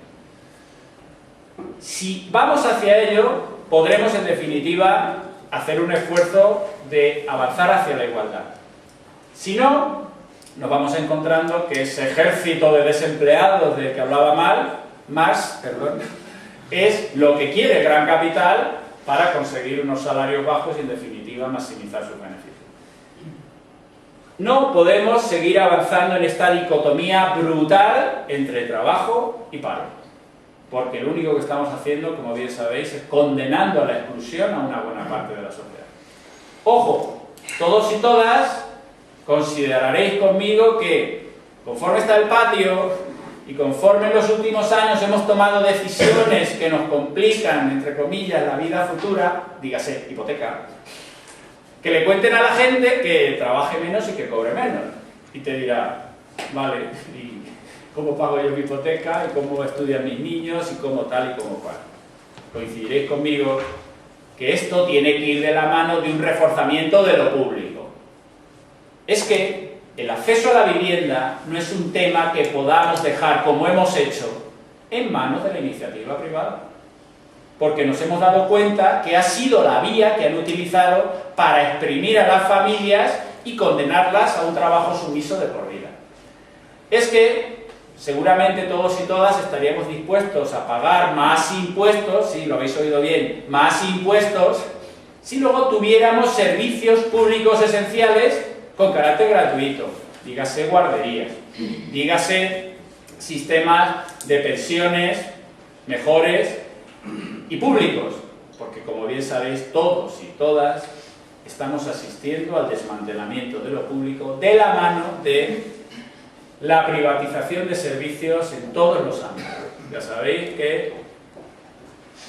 Si vamos hacia ello, podremos en definitiva hacer un esfuerzo de avanzar hacia la igualdad. Si no, nos vamos encontrando que ese ejército de desempleados del que hablaba Marx, es lo que quiere el gran capital para conseguir unos salarios bajos y en definitiva maximizar sus beneficios. No podemos seguir avanzando en esta dicotomía brutal entre trabajo y paro, porque lo único que estamos haciendo, como bien sabéis, es condenando a la exclusión a una buena parte de la sociedad. Ojo, todos y todas consideraréis conmigo que, conforme está el patio y conforme en los últimos años hemos tomado decisiones que nos complican, entre comillas, la vida futura, dígase hipoteca, que le cuenten a la gente que trabaje menos y que cobre menos. Y te dirá, vale, ¿y cómo pago yo mi hipoteca? ¿Y cómo estudian mis niños? ¿Y cómo tal y cómo cual? Coincidiréis conmigo que esto tiene que ir de la mano de un reforzamiento de lo público. Es que el acceso a la vivienda no es un tema que podamos dejar, como hemos hecho, en manos de la iniciativa privada. Porque nos hemos dado cuenta que ha sido la vía que han utilizado para exprimir a las familias y condenarlas a un trabajo sumiso de por vida. Es que seguramente todos y todas estaríamos dispuestos a pagar más impuestos, sí, lo habéis oído bien, más impuestos, si luego tuviéramos servicios públicos esenciales con carácter gratuito, dígase guarderías, dígase sistemas de pensiones mejores y públicos, porque como bien sabéis todos y todas estamos asistiendo al desmantelamiento de lo público de la mano de la privatización de servicios en todos los ámbitos. Ya sabéis que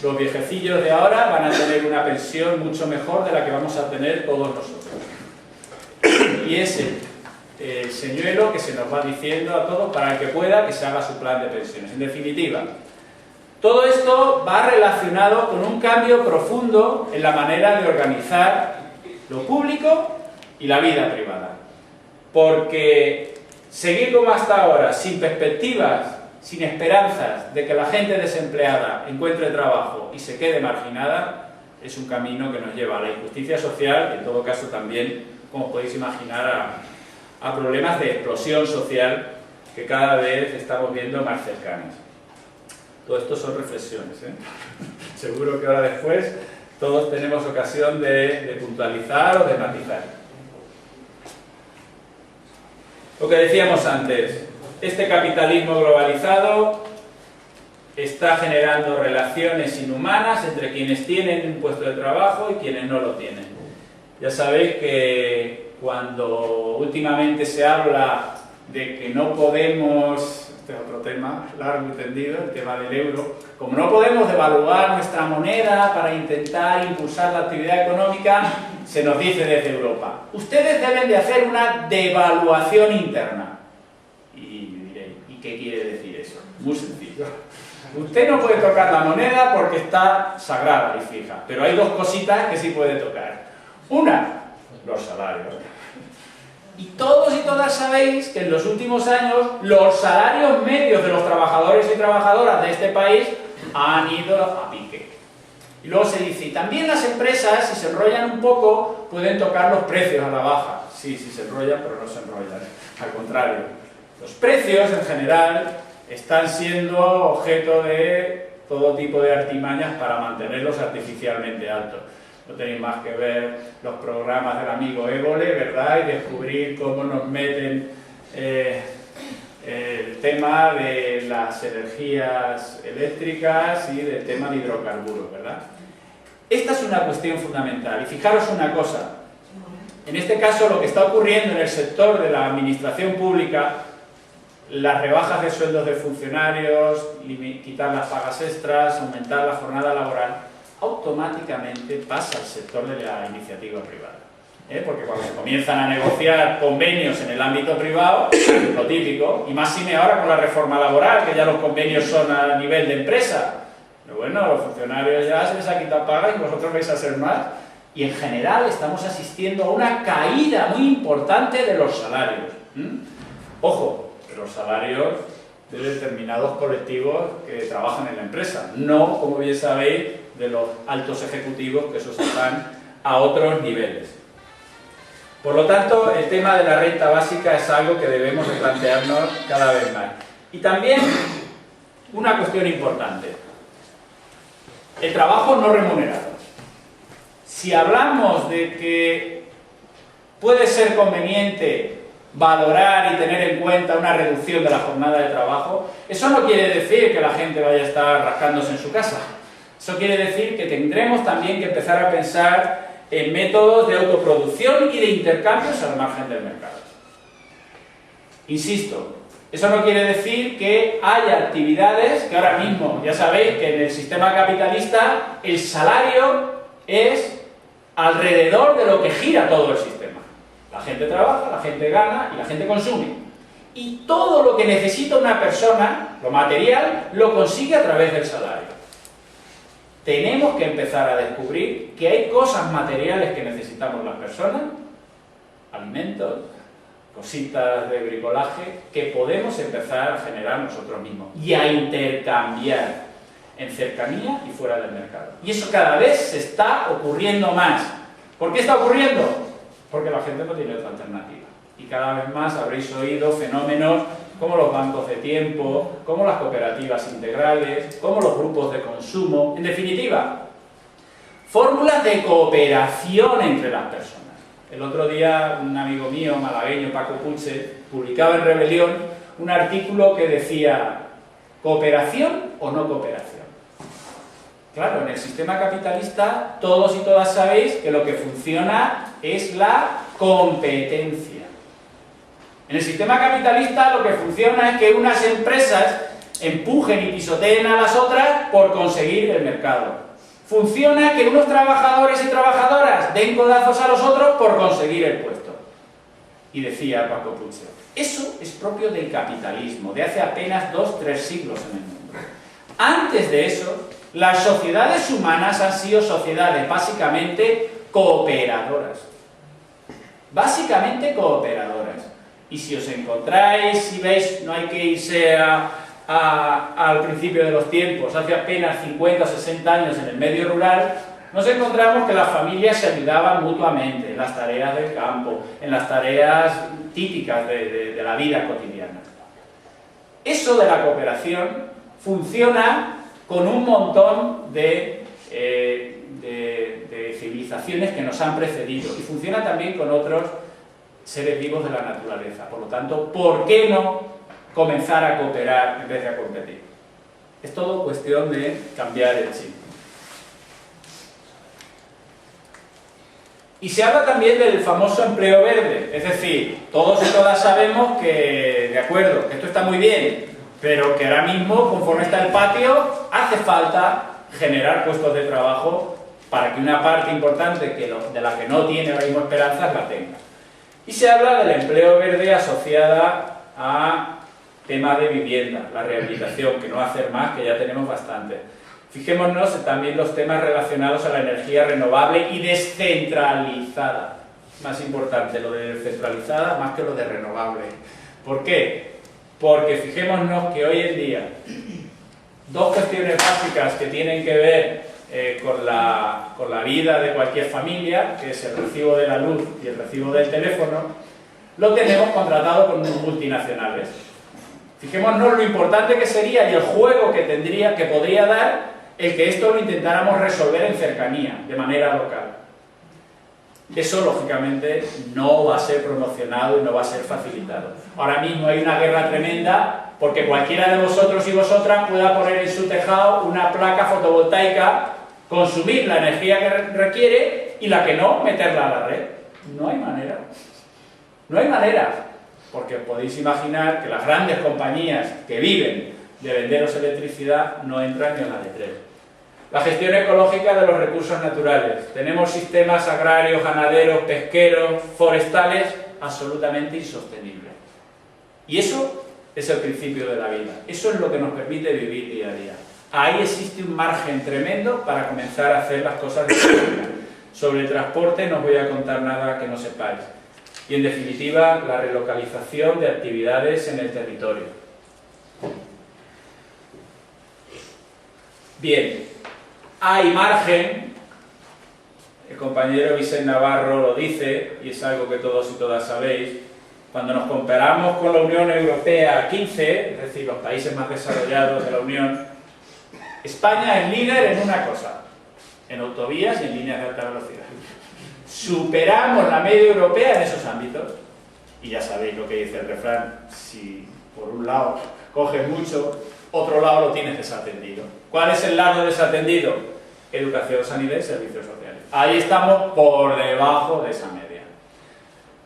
los viejecillos de ahora van a tener una pensión mucho mejor de la que vamos a tener todos nosotros. Y es el señuelo que se nos va diciendo a todos para el que pueda que se haga su plan de pensiones. En definitiva, todo esto va relacionado con un cambio profundo en la manera de organizar lo público y la vida privada. Porque seguir como hasta ahora, sin perspectivas, sin esperanzas de que la gente desempleada encuentre trabajo y se quede marginada, es un camino que nos lleva a la injusticia social y en todo caso también, como podéis imaginar, a problemas de explosión social que cada vez estamos viendo más cercanos. Todo esto son reflexiones, ¿eh? Seguro que ahora después todos tenemos ocasión de puntualizar o de matizar. Lo que decíamos antes, este capitalismo globalizado está generando relaciones inhumanas entre quienes tienen un puesto de trabajo y quienes no lo tienen. Ya sabéis que cuando últimamente se habla de que no podemos... Este es otro tema largo y tendido, el tema del euro. Como no podemos devaluar nuestra moneda para intentar impulsar la actividad económica, se nos dice desde Europa, ustedes deben de hacer una devaluación interna. Y diréis, ¿y qué quiere decir eso? Muy sencillo. Usted no puede tocar la moneda porque está sagrada y fija, pero hay dos cositas que sí puede tocar. Una, los salarios. Y todos y todas sabéis que en los últimos años los salarios medios de los trabajadores y trabajadoras de este país han ido a pique. Y luego se dice, y también las empresas, si se enrollan un poco, pueden tocar los precios a la baja. Sí, sí se enrollan, pero no se enrollan. Al contrario, los precios en general están siendo objeto de todo tipo de artimañas para mantenerlos artificialmente altos. No tenéis más que ver los programas del amigo Évole, ¿verdad? Y descubrir cómo nos meten el tema de las energías eléctricas y del tema de hidrocarburos, ¿verdad? Esta es una cuestión fundamental. Y fijaros una cosa, En este caso, lo que está ocurriendo en el sector de la administración pública, las rebajas de sueldos de funcionarios, quitar las pagas extras, aumentar la jornada laboral, automáticamente pasa al sector de la iniciativa privada. Porque cuando se comienzan a negociar convenios en el ámbito privado, lo típico, y más si ahora con la reforma laboral, que ya los convenios son a nivel de empresa, pero bueno, a los funcionarios ya se les ha quitado pagas y vosotros vais a hacer más. Y en general estamos asistiendo a una caída muy importante de los salarios. Ojo, de los salarios de determinados colectivos que trabajan en la empresa, no, como bien sabéis, de los altos ejecutivos, que esos están a otros niveles. Por lo tanto, el tema de la renta básica es algo que debemos de plantearnos cada vez más. Y también una cuestión importante, el trabajo no remunerado. Si hablamos de que puede ser conveniente valorar y tener en cuenta una reducción de la jornada de trabajo, eso no quiere decir que la gente vaya a estar rascándose en su casa. Eso quiere decir que tendremos también que empezar a pensar en métodos de autoproducción y de intercambios al margen del mercado. Insisto, eso no quiere decir que haya actividades que ahora mismo, ya sabéis que en el sistema capitalista el salario es alrededor de lo que gira todo el sistema. La gente trabaja, la gente gana y la gente consume. Y todo lo que necesita una persona, lo material, lo consigue a través del salario. Tenemos que empezar a descubrir que hay cosas materiales que necesitamos las personas, alimentos, cositas de bricolaje, que podemos empezar a generar nosotros mismos y a intercambiar en cercanía y fuera del mercado. Y eso cada vez se está ocurriendo más. ¿Por qué está ocurriendo? Porque la gente no tiene otra alternativa. Y cada vez más habréis oído fenómenos como los bancos de tiempo, como las cooperativas integrales, como los grupos de consumo. En definitiva, fórmulas de cooperación entre las personas. El otro día un amigo mío, malagueño, Paco Puche, publicaba en Rebelión un artículo que decía ¿cooperación o no cooperación? Claro, en el sistema capitalista todos y todas sabéis que lo que funciona es la competencia. En el sistema capitalista lo que funciona es que unas empresas empujen y pisoteen a las otras por conseguir el mercado. Funciona que unos trabajadores y trabajadoras den codazos a los otros por conseguir el puesto. Y decía Paco Puche, eso es propio del capitalismo, de hace apenas 2-3 siglos en el mundo. Antes de eso, las sociedades humanas han sido sociedades básicamente cooperadoras. Básicamente cooperadoras. Y si os encontráis, si veis, no hay que irse al principio de los tiempos, hace apenas 50 o 60 años en el medio rural, nos encontramos que las familias se ayudaban mutuamente en las tareas del campo, en las tareas típicas de la vida cotidiana. Eso de la cooperación funciona con un montón de civilizaciones que nos han precedido y funciona también con otros seres vivos de la naturaleza. Por lo tanto, ¿por qué no comenzar a cooperar en vez de a competir? Es todo cuestión de cambiar el chip. Y se habla también del famoso empleo verde, es decir, todos y todas sabemos que, de acuerdo, que esto está muy bien, pero que ahora mismo, conforme está el patio, hace falta generar puestos de trabajo para que una parte importante de la que no tiene ahora mismo esperanzas la tenga. Y se habla del empleo verde asociada a temas de vivienda, la rehabilitación, que no va a hacer más, que ya tenemos bastante. Fijémonos también los temas relacionados a la energía renovable y descentralizada. Más importante lo de descentralizada más que lo de renovable. ¿Por qué? Porque fijémonos que hoy en día dos cuestiones básicas que tienen que ver con la vida de cualquier familia, que es el recibo de la luz y el recibo del teléfono, lo tenemos contratado con multinacionales. Fijémonos lo importante que sería y el juego que podría dar el que esto lo intentáramos resolver en cercanía, de manera local. Eso, lógicamente, no va a ser promocionado y no va a ser facilitado. Ahora mismo hay una guerra tremenda porque cualquiera de vosotros y vosotras pueda poner en su tejado una placa fotovoltaica, consumir la energía que requiere y la que no, meterla a la red. No hay manera. No hay manera, porque podéis imaginar que las grandes compañías que viven de venderos electricidad no entran ni en la de tres. La gestión ecológica de los recursos naturales. Tenemos sistemas agrarios, ganaderos, pesqueros, forestales absolutamente insostenibles. Y eso es el principio de la vida. Eso es lo que nos permite vivir día a día. Ahí existe un margen tremendo para comenzar a hacer las cosas de manera. Sobre el transporte no os voy a contar nada que no sepáis. Y en definitiva, la relocalización de actividades en el territorio. Bien, hay margen, el compañero Vicente Navarro lo dice, y es algo que todos y todas sabéis, cuando nos comparamos con la Unión Europea 15, es decir, los países más desarrollados de la Unión, España es líder en una cosa, en autovías y en líneas de alta velocidad. Superamos la media europea en esos ámbitos, y ya sabéis lo que dice el refrán, si por un lado coges mucho, otro lado lo tienes desatendido. ¿Cuál es el lado desatendido? Educación, sanidad y servicios sociales. Ahí estamos por debajo de esa media.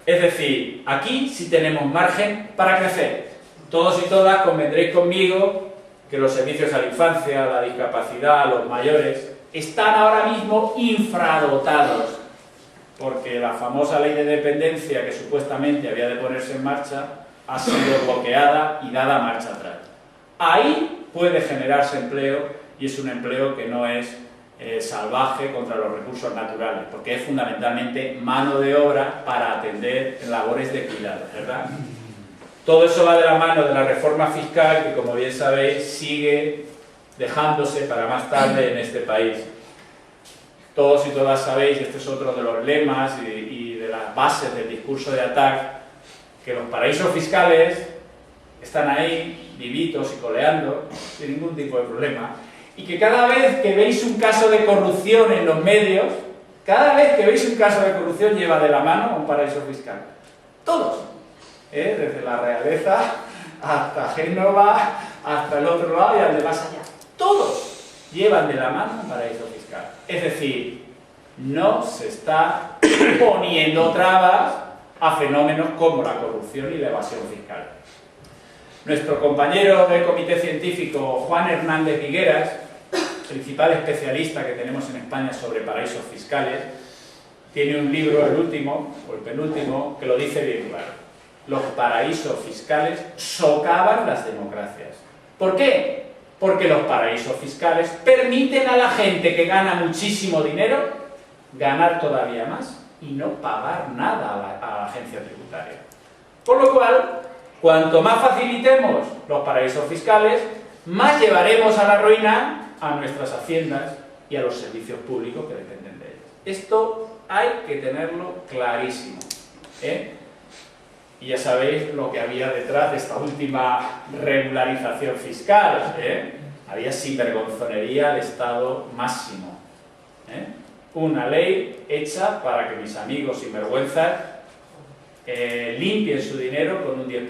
Es decir, aquí sí tenemos margen para crecer. Todos y todas convendréis conmigo que los servicios a la infancia, a la discapacidad, a los mayores, están ahora mismo infradotados, porque la famosa ley de dependencia que supuestamente había de ponerse en marcha ha sido bloqueada y dada marcha atrás. Ahí puede generarse empleo, y es un empleo que no es salvaje contra los recursos naturales, porque es fundamentalmente mano de obra para atender labores de cuidado, ¿verdad? Todo eso va de la mano de la reforma fiscal que, como bien sabéis, sigue dejándose para más tarde en este país. Todos y todas sabéis, y este es otro de los lemas y de las bases del discurso de ATAC, que los paraísos fiscales están ahí, vivitos y coleando, sin ningún tipo de problema, y que cada vez que veis un caso de corrupción en los medios, cada vez que veis un caso de corrupción lleva de la mano un paraíso fiscal. Todos. Desde la realeza hasta Génova, hasta el otro lado y al de más allá. Todos llevan de la mano un paraíso fiscal. Es decir, no se está poniendo trabas a fenómenos como la corrupción y la evasión fiscal. Nuestro compañero del comité científico, Juan Hernández Higueras, principal especialista que tenemos en España sobre paraísos fiscales, tiene un libro, el último, o el penúltimo, que lo dice bien claro. Los paraísos fiscales socavan las democracias. ¿Por qué? Porque los paraísos fiscales permiten a la gente que gana muchísimo dinero ganar todavía más y no pagar nada a la agencia tributaria. Por lo cual, cuanto más facilitemos los paraísos fiscales, más llevaremos a la ruina a nuestras haciendas y a los servicios públicos que dependen de ellos. Esto hay que tenerlo clarísimo, Y ya sabéis lo que había detrás de esta última regularización fiscal, Había sinvergonzonería al estado máximo, Una ley hecha para que mis amigos sinvergüenzas limpien su dinero con un 10%.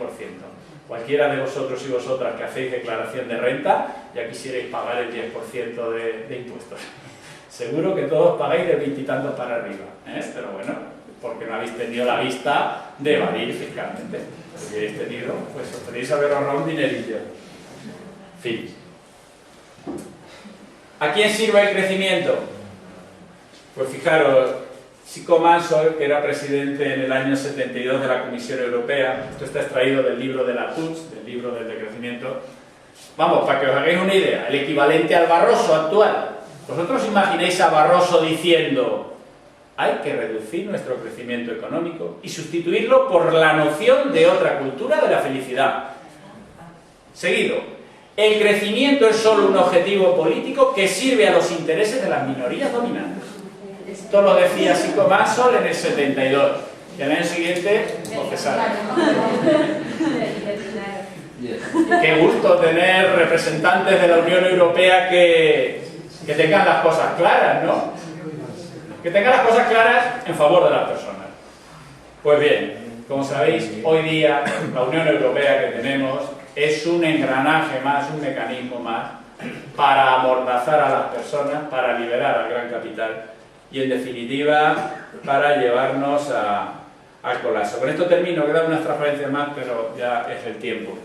Cualquiera de vosotros y vosotras que hacéis declaración de renta, ya quisierais pagar el 10% de impuestos. Seguro que todos pagáis de 20 y tantos para arriba, pero bueno, porque no habéis tenido la vista de evadir fiscalmente. Si habéis tenido, pues os tenéis haber ahorrado un dinerillo. Fin. ¿A quién sirve el crecimiento? Pues fijaros, Chico Mansell, que era presidente en el año 72 de la Comisión Europea, esto está extraído del libro de la PUTS, del libro del decrecimiento. Vamos, para que os hagáis una idea, el equivalente al Barroso actual. ¿Vosotros imagináis a Barroso diciendo hay que reducir nuestro crecimiento económico y sustituirlo por la noción de otra cultura de la felicidad? Seguido, el crecimiento es solo un objetivo político que sirve a los intereses de las minorías dominantes. Esto lo decía Chico Mansell en el 72. Y al año siguiente, confesar. Qué gusto tener representantes de la Unión Europea que tengan las cosas claras, ¿no? Que tengan las cosas claras en favor de las personas. Pues bien, como sabéis, hoy día la Unión Europea que tenemos es un engranaje más, un mecanismo más para amordazar a las personas, para liberar al gran capital y en definitiva para llevarnos al colapso. Con esto termino, quedan unas transparencias más, pero ya es el tiempo.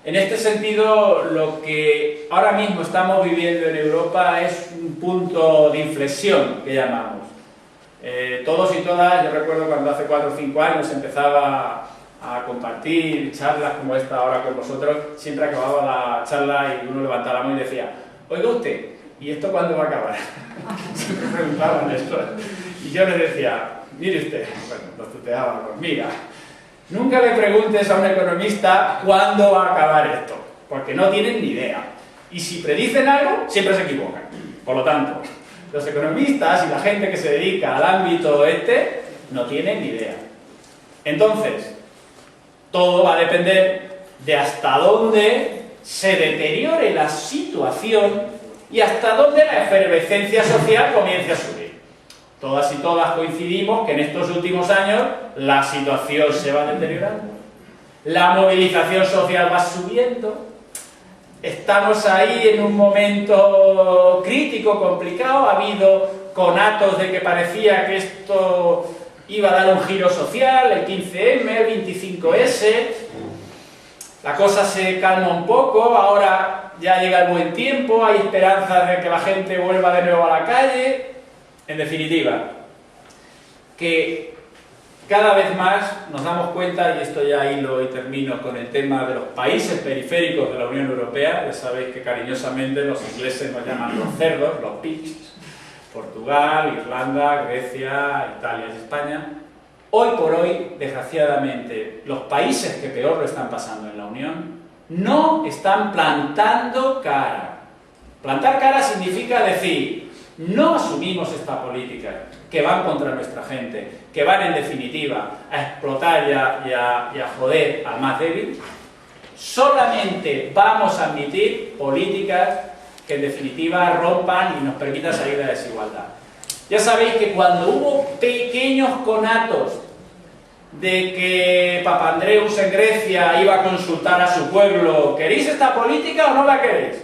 En este sentido, lo que ahora mismo estamos viviendo en Europa es un punto de inflexión, que llamamos. Todos y todas, yo recuerdo cuando hace 4 o 5 años empezaba a compartir charlas como esta ahora con vosotros, siempre acababa la charla y uno levantaba la mano y decía: oiga usted, ¿y esto cuándo va a acabar? Siempre preguntaban esto. Y yo les decía: mire usted, bueno, nos tuteábamos, mira, nunca le preguntes a un economista cuándo va a acabar esto, porque no tienen ni idea. Y si predicen algo, siempre se equivocan. Por lo tanto, los economistas y la gente que se dedica al ámbito no tienen ni idea. Entonces, todo va a depender de hasta dónde se deteriore la situación y hasta dónde la efervescencia social comience a subir. Todas y todas coincidimos que en estos últimos años la situación se va deteriorando, la movilización social va subiendo, estamos ahí en un momento crítico, complicado, ha habido conatos de que parecía que esto iba a dar un giro social, el 15M, el 25S, la cosa se calma un poco, ahora ya llega el buen tiempo, hay esperanzas de que la gente vuelva de nuevo a la calle. En definitiva, que cada vez más nos damos cuenta, y esto ya hilo y termino con el tema de los países periféricos de la Unión Europea, ya sabéis que cariñosamente los ingleses nos llaman los cerdos, los pigs, Portugal, Irlanda, Grecia, Italia y España. Hoy por hoy, desgraciadamente, los países que peor lo están pasando en la Unión no están plantando cara. Plantar cara significa decir: no asumimos esta política, que van contra nuestra gente, que van en definitiva a explotar y a joder al más débil. Solamente vamos a admitir políticas que en definitiva rompan y nos permitan salir de la desigualdad. Ya sabéis que cuando hubo pequeños conatos de que Papandreou en Grecia iba a consultar a su pueblo: ¿queréis esta política o no la queréis?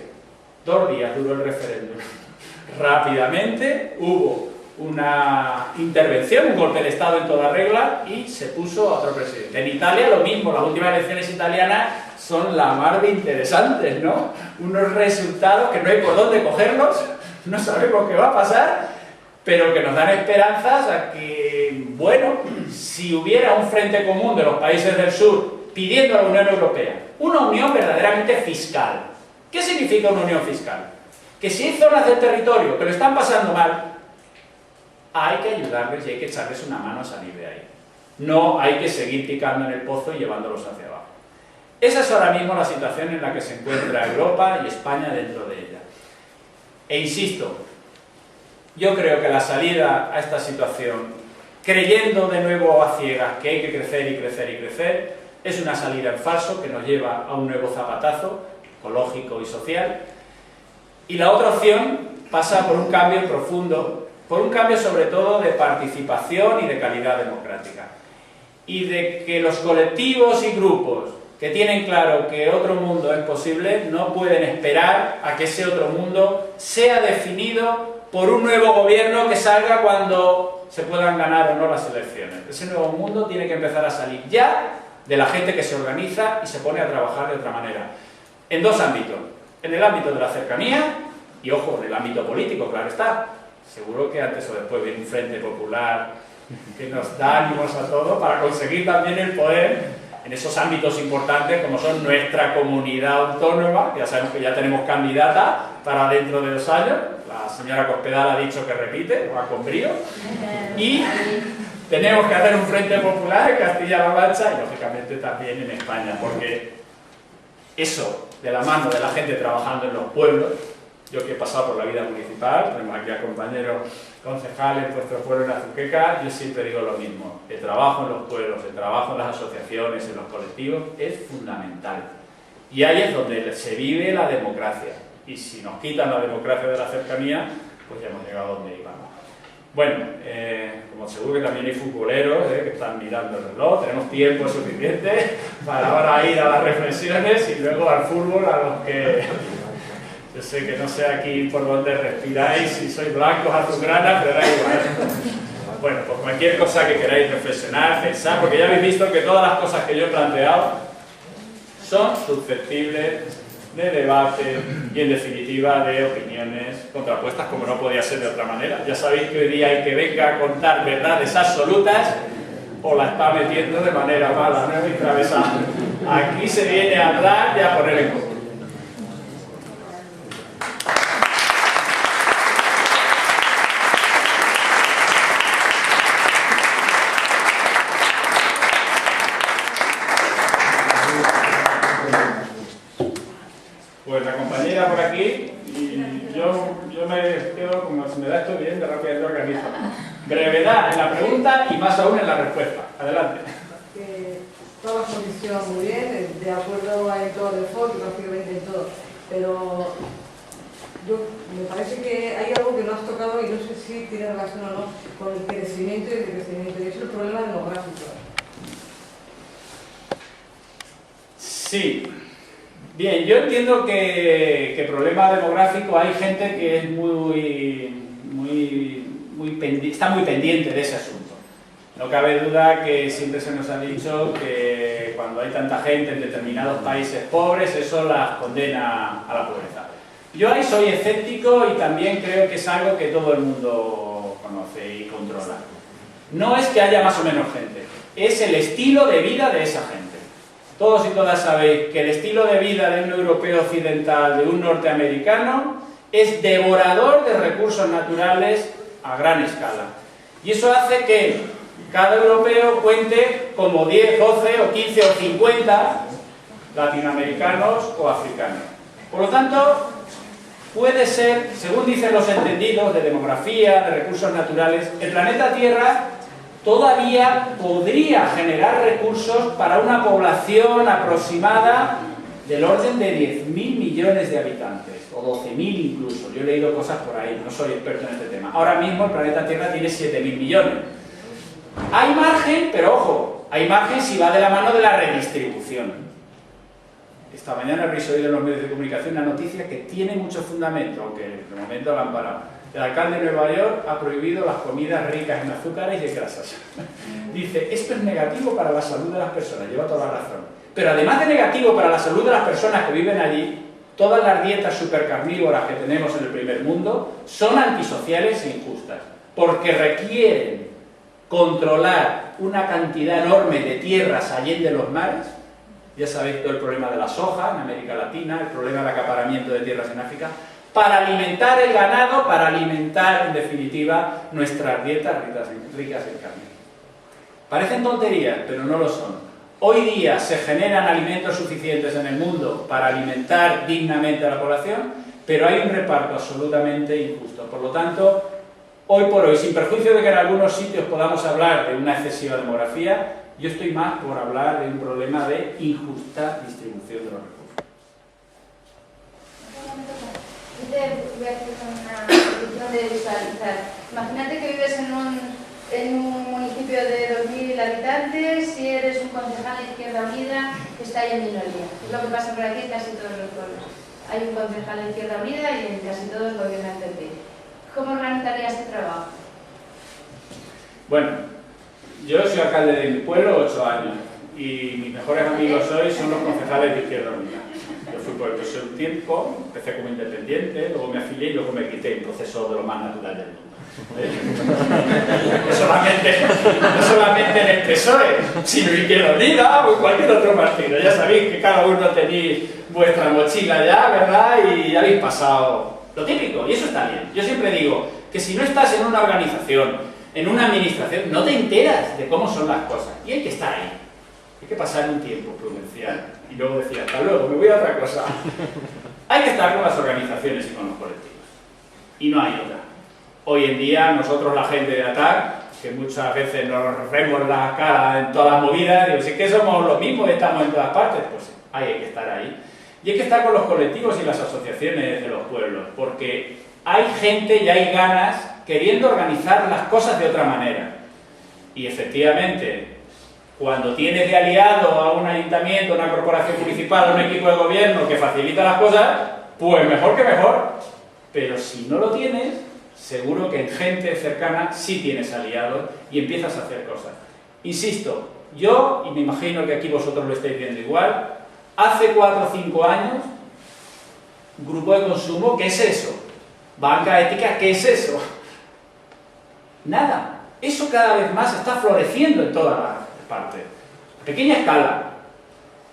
2 días duró el referéndum. Rápidamente hubo una intervención, un golpe de Estado en toda regla, y se puso a otro presidente. En Italia lo mismo, las últimas elecciones italianas son la mar de interesantes, ¿no? Unos resultados que no hay por dónde cogerlos, no sabemos qué va a pasar, pero que nos dan esperanzas a que, bueno, si hubiera un frente común de los países del sur pidiendo a la Unión Europea una unión verdaderamente fiscal. ¿Qué significa una unión fiscal? Que si hay zonas del territorio que lo están pasando mal, hay que ayudarles y hay que echarles una mano a salir de ahí. No hay que seguir picando en el pozo y llevándolos hacia abajo. Esa es ahora mismo la situación en la que se encuentra Europa y España dentro de ella. E insisto, yo creo que la salida a esta situación, creyendo de nuevo a ciegas que hay que crecer y crecer y crecer, es una salida en falso que nos lleva a un nuevo zapatazo ecológico y social. Y la otra opción pasa por un cambio profundo, por un cambio sobre todo de participación y de calidad democrática. Y de que los colectivos y grupos que tienen claro que otro mundo es posible no pueden esperar a que ese otro mundo sea definido por un nuevo gobierno que salga cuando se puedan ganar o no las elecciones. Ese nuevo mundo tiene que empezar a salir ya de la gente que se organiza y se pone a trabajar de otra manera. En 2 ámbitos. En el ámbito de la cercanía y, ojo, en el ámbito político, claro está. Seguro que antes o después viene un frente popular que nos da ánimos a todos para conseguir también el poder en esos ámbitos importantes como son nuestra comunidad autónoma, que ya sabemos que ya tenemos candidata para dentro de 2 años, la señora Cospedal ha dicho que repite, va con brío, y tenemos que hacer un frente popular en Castilla-La Mancha y lógicamente también en España, porque eso, de la mano de la gente trabajando en los pueblos, yo que he pasado por la vida municipal, tenemos aquí a compañeros concejales en vuestro pueblo en Azuqueca, yo siempre digo lo mismo: el trabajo en los pueblos, el trabajo en las asociaciones, en los colectivos, es fundamental. Y ahí es donde se vive la democracia. Y si nos quitan la democracia de la cercanía, pues ya hemos llegado a donde íbamos. Bueno, como seguro que también hay futboleros que están mirando el reloj, tenemos tiempo suficiente para ahora ir a las reflexiones y luego al fútbol, a los que Yo sé que no sé aquí por dónde respiráis, si sois blancos, azulgranas, pero da igual. Bueno, pues cualquier cosa que queráis reflexionar, pensar, porque ya habéis visto que todas las cosas que yo he planteado son susceptibles de debate y, en definitiva, de opiniones contrapuestas, como no podía ser de otra manera. Ya sabéis que hoy día hay que venga a contar verdades absolutas o la está metiendo de manera mala, ¿no? Y atravesada. Aquí se viene a hablar y a poner en común. Pues la compañera por aquí, y yo me quedo, como se me da esto bien, de rápidamente organizo. Brevedad en la pregunta y más aún en la respuesta. Adelante. Toda la exposición muy bien, de acuerdo en todo el enfoque, prácticamente en todo, pero me parece que hay algo que no has tocado y no sé si tiene relación o no con el crecimiento y el decrecimiento, y es el problema demográfico. Sí. Bien, yo entiendo que problema demográfico hay gente que es está muy pendiente de ese asunto. No cabe duda que siempre se nos ha dicho que cuando hay tanta gente en determinados países pobres, eso las condena a la pobreza. Yo ahí soy escéptico y también creo que es algo que todo el mundo conoce y controla. No es que haya más o menos gente, es el estilo de vida de esa gente. Todos y todas sabéis que el estilo de vida de un europeo occidental, de un norteamericano, es devorador de recursos naturales a gran escala. Y eso hace que cada europeo cuente como 10, 12 o 15 o 50 latinoamericanos o africanos. Por lo tanto, puede ser, según dicen los entendidos de demografía, de recursos naturales, el planeta Tierra todavía podría generar recursos para una población aproximada del orden de 10.000 millones de habitantes, o 12.000 incluso. Yo he leído cosas por ahí, no soy experto en este tema. Ahora mismo el planeta Tierra tiene 7.000 millones. Hay margen, pero ojo, hay margen si va de la mano de la redistribución. Esta mañana habréis oído en los medios de comunicación una noticia que tiene mucho fundamento, aunque de momento la han parado. El alcalde de Nueva York ha prohibido las comidas ricas en azúcares y en grasas. Dice, esto es negativo para la salud de las personas, lleva toda la razón. Pero además de negativo para la salud de las personas que viven allí, todas las dietas supercarnívoras que tenemos en el primer mundo son antisociales e injustas, porque requieren controlar una cantidad enorme de tierras allende los mares. Ya sabéis todo el problema de la soja en América Latina, el problema del acaparamiento de tierras en África, para alimentar el ganado, para alimentar, en definitiva, nuestras dietas ricas en carne. Parecen tonterías, pero no lo son. Hoy día se generan alimentos suficientes en el mundo para alimentar dignamente a la población, pero hay un reparto absolutamente injusto. Por lo tanto, hoy por hoy, sin perjuicio de que en algunos sitios podamos hablar de una excesiva demografía, yo estoy más por hablar de un problema de injusta distribución de los recursos. Yo te voy a hacer una cuestión de visualizar. Imagínate que vives en un municipio de 2.000 habitantes, si eres un concejal de Izquierda Unida, está ahí en minoría. Es lo que pasa por aquí en casi todos los pueblos. Hay un concejal de Izquierda Unida y en casi todos gobierna el PP. ¿Cómo organizarías este trabajo? Bueno, yo soy alcalde de mi pueblo 8 años y mis mejores amigos hoy son los concejales de Izquierda Unida. Yo fui por el PSOE un tiempo, empecé como independiente, luego me afilié y luego me quité, un proceso de lo más natural del mundo. No solamente en el PSOE, sino en Izquierda Unida o en cualquier otro partido. Ya sabéis que cada uno tenéis vuestra mochila ya, ¿verdad? Y ya habéis pasado lo típico, y eso está bien. Yo siempre digo que si no estás en una organización, en una administración, no te enteras de cómo son las cosas, y hay que estar ahí. Hay que pasar un tiempo prudencial. Y luego decía, hasta luego, me voy a otra cosa. Hay que estar con las organizaciones y con los colectivos. Y no hay otra. Hoy en día, nosotros, la gente de ATAC, que muchas veces nos vemos la cara en todas las movidas, digo, si es que somos los mismos, estamos en todas partes, pues hay que estar ahí. Y hay que estar con los colectivos y las asociaciones de los pueblos, porque hay gente y hay ganas queriendo organizar las cosas de otra manera. Y efectivamente, cuando tienes de aliado a un ayuntamiento, una corporación municipal, un equipo de gobierno que facilita las cosas, pues mejor que mejor. Pero si no lo tienes, seguro que en gente cercana sí tienes aliados y empiezas a hacer cosas. Insisto, yo, y me imagino que aquí vosotros lo estáis viendo igual, hace 4 o 5 años, grupo de consumo, ¿qué es eso? Banca ética, ¿qué es eso? Nada. Eso cada vez más está floreciendo en todas las partes. A pequeña escala.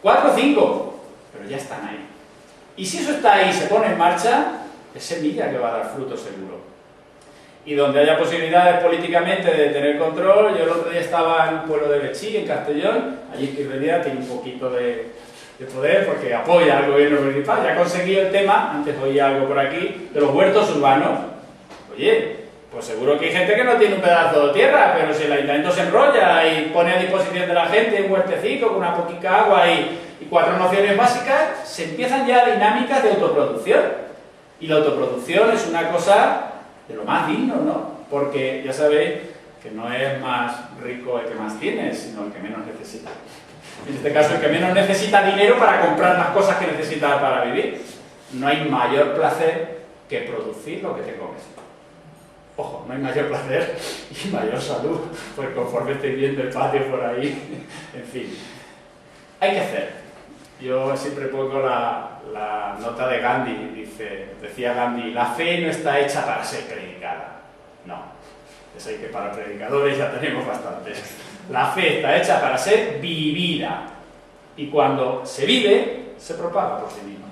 4 o 5, pero ya están ahí. Y si eso está ahí y se pone en marcha, es semilla que va a dar fruto seguro. Y donde haya posibilidades políticamente de tener control, yo el otro día estaba en un pueblo de Bechí, en Castellón, allí que en realidad tiene un poquito de poder porque apoya al gobierno municipal, ya ha conseguido el tema, antes oía algo por aquí, de los huertos urbanos. Oye, pues seguro que hay gente que no tiene un pedazo de tierra, pero si el ayuntamiento se enrolla y pone a disposición de la gente un huertecito con una poquita agua y 4 nociones básicas, se empiezan ya dinámicas de autoproducción. Y la autoproducción es una cosa de lo más digno, ¿no? Porque ya sabéis que no es más rico el que más tiene, sino el que menos necesita. En este caso, el que menos necesita dinero para comprar las cosas que necesita para vivir. No hay mayor placer que producir lo que te comes. Ojo, no hay mayor placer y mayor salud, pues conforme estéis viendo el patio por ahí, en fin. Hay que hacer. Yo siempre pongo la nota de Gandhi, decía Gandhi, la fe no está hecha para ser predicada. No, es que para predicadores ya tenemos bastantes. La fe está hecha para ser vivida. Y cuando se vive, se propaga por sí misma.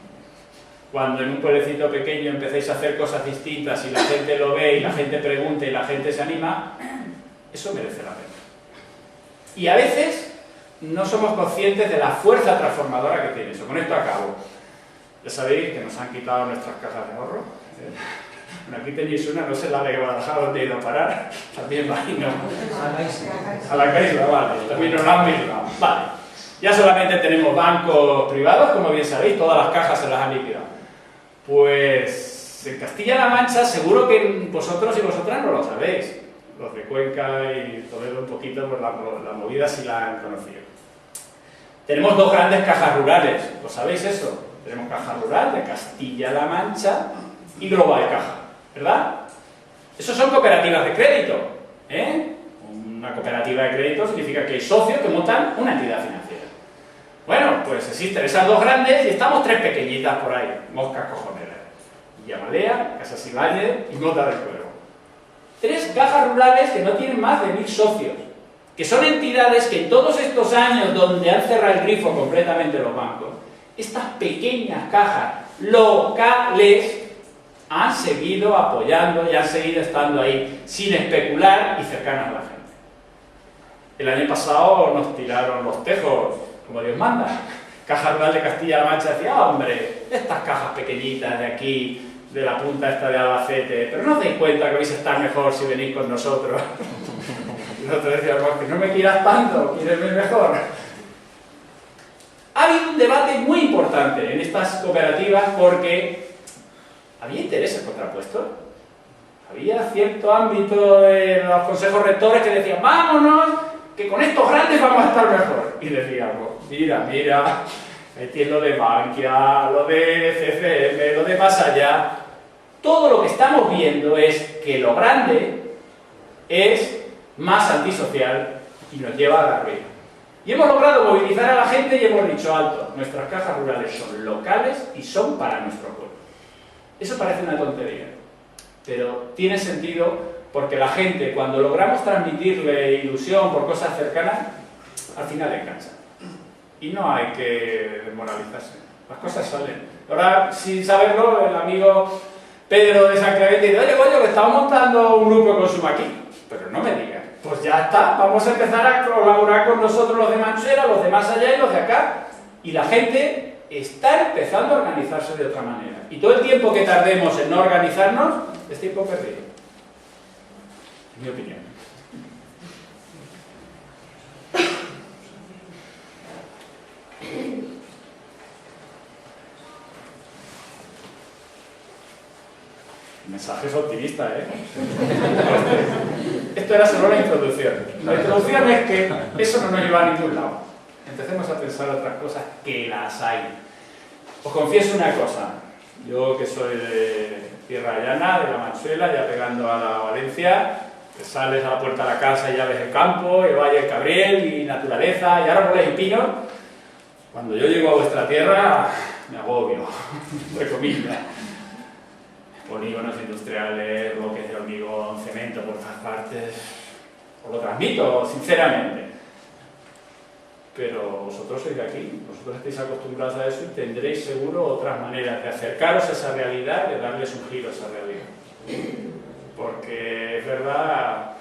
Cuando en un pueblecito pequeño empecéis a hacer cosas distintas y la gente lo ve y la gente pregunta y la gente se anima, eso merece la pena. Y a veces no somos conscientes de la fuerza transformadora que tiene eso. Con esto acabo. Ya sabéis que nos han quitado nuestras cajas de ahorro. Bueno, aquí tenéis una, no sé la de Guadalajara donde he ido a parar. También va ahí, ¿no? A la Caixa, vale. También nos la han mirado. Vale. Ya solamente tenemos bancos privados, como bien sabéis, todas las cajas se las han liquidado. Pues en Castilla-La Mancha seguro que vosotros y vosotras no lo sabéis. Los de Cuenca y Toledo un poquito, pues la movida sí la han conocido. Tenemos 2 grandes cajas rurales, ¿lo sabéis eso? Tenemos Caja Rural de Castilla-La Mancha y Global Caja, ¿verdad? Esos son cooperativas de crédito, ¿eh? Una cooperativa de crédito significa que hay socios que montan una entidad financiera. Bueno, pues existen esas 2 grandes y estamos 3 pequeñitas por ahí, moscas cojoneras. Yamalea, Casas y Valle y Mota del Cuervo. 3 cajas rurales que no tienen más de 1000 socios, que son entidades que en todos estos años donde han cerrado el grifo completamente los bancos, estas pequeñas cajas locales han seguido apoyando y han seguido estando ahí, sin especular y cercanas a la gente. El año pasado nos tiraron los tejos, como Dios manda. Caja Rural de Castilla-La Mancha decía, hombre, estas cajas pequeñitas de aquí, de la punta esta de Albacete, pero no os dais cuenta que vais a estar mejor si venís con nosotros. Y nosotros decíamos, que no me quieras tanto, quieres ver mejor. Ha habido un debate muy importante en estas cooperativas porque había intereses contrapuestos. Había cierto ámbito de los consejos rectores que decían, vámonos, que con estos grandes vamos a estar mejor. Y decíamos, mira, metí lo de Bankia, lo de CCM, lo de más allá. Todo lo que estamos viendo es que lo grande es más antisocial y nos lleva a la ruina. Y hemos logrado movilizar a la gente y hemos dicho alto, nuestras cajas rurales son locales y son para nuestro pueblo. Eso parece una tontería, pero tiene sentido porque la gente, cuando logramos transmitirle ilusión por cosas cercanas, al final engancha. Y no hay que desmoralizarse, las cosas salen. Ahora, sin saberlo, el amigo Pedro de San Clemente dice, oye, coño, que estamos montando un grupo de consumo aquí. Pero no me digas, pues ya está, vamos a empezar a colaborar con nosotros los de Manchera, los de más allá y los de acá. Y la gente está empezando a organizarse de otra manera. Y todo el tiempo que tardemos en no organizarnos es tiempo perdido. En mi opinión. El mensaje es optimista, ¿eh? Esto era solo la introducción. La introducción es que eso no nos lleva a ningún lado. Empecemos a pensar otras cosas que las hay. Os confieso una cosa. Yo que soy de Tierra Llana, de la Mansuela, ya pegando a la Valencia, que sales a la puerta de la casa y ya ves el campo, el Valle del Cabriel y naturaleza y árboles y pinos. Cuando yo llego a vuestra tierra, me agobio, entre comillas. Polígonos industriales, bloques de hormigón, cemento por todas partes. Os lo transmito, sinceramente. Pero vosotros sois de aquí, vosotros estáis acostumbrados a eso y tendréis seguro otras maneras de acercaros a esa realidad, de darles un giro a esa realidad. Porque es verdad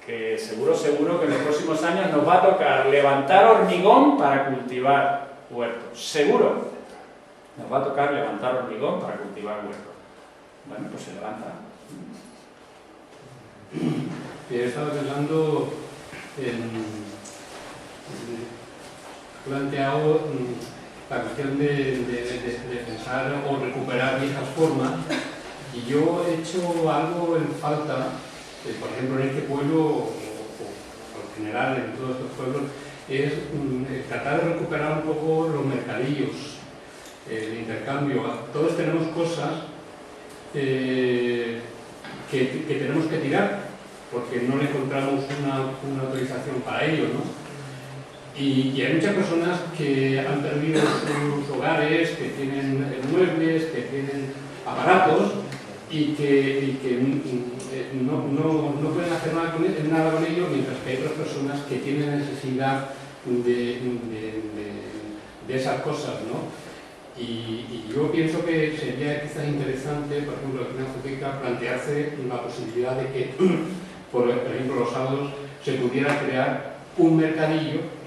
que seguro que en los próximos años nos va a tocar levantar hormigón para cultivar huertos. Seguro nos va a tocar levantar hormigón para cultivar huertos. Bueno, pues se levanta. He estado pensando planteado la cuestión de pensar o recuperar viejas formas, y yo he hecho algo en falta, por ejemplo en este pueblo o en general en todos estos pueblos, es tratar de recuperar un poco los mercadillos, el intercambio. Todos tenemos cosas que tenemos que tirar porque no le encontramos una autorización para ello, ¿no? Y hay muchas personas que han perdido sus hogares, que tienen muebles, que tienen aparatos y que no pueden hacer nada con ello, mientras que hay otras personas que tienen necesidad de esas cosas, ¿no? Y yo pienso que sería quizás interesante, por ejemplo, aquí en Azuqueca, plantearse la posibilidad de que, por ejemplo, los sábados se pudiera crear un mercadillo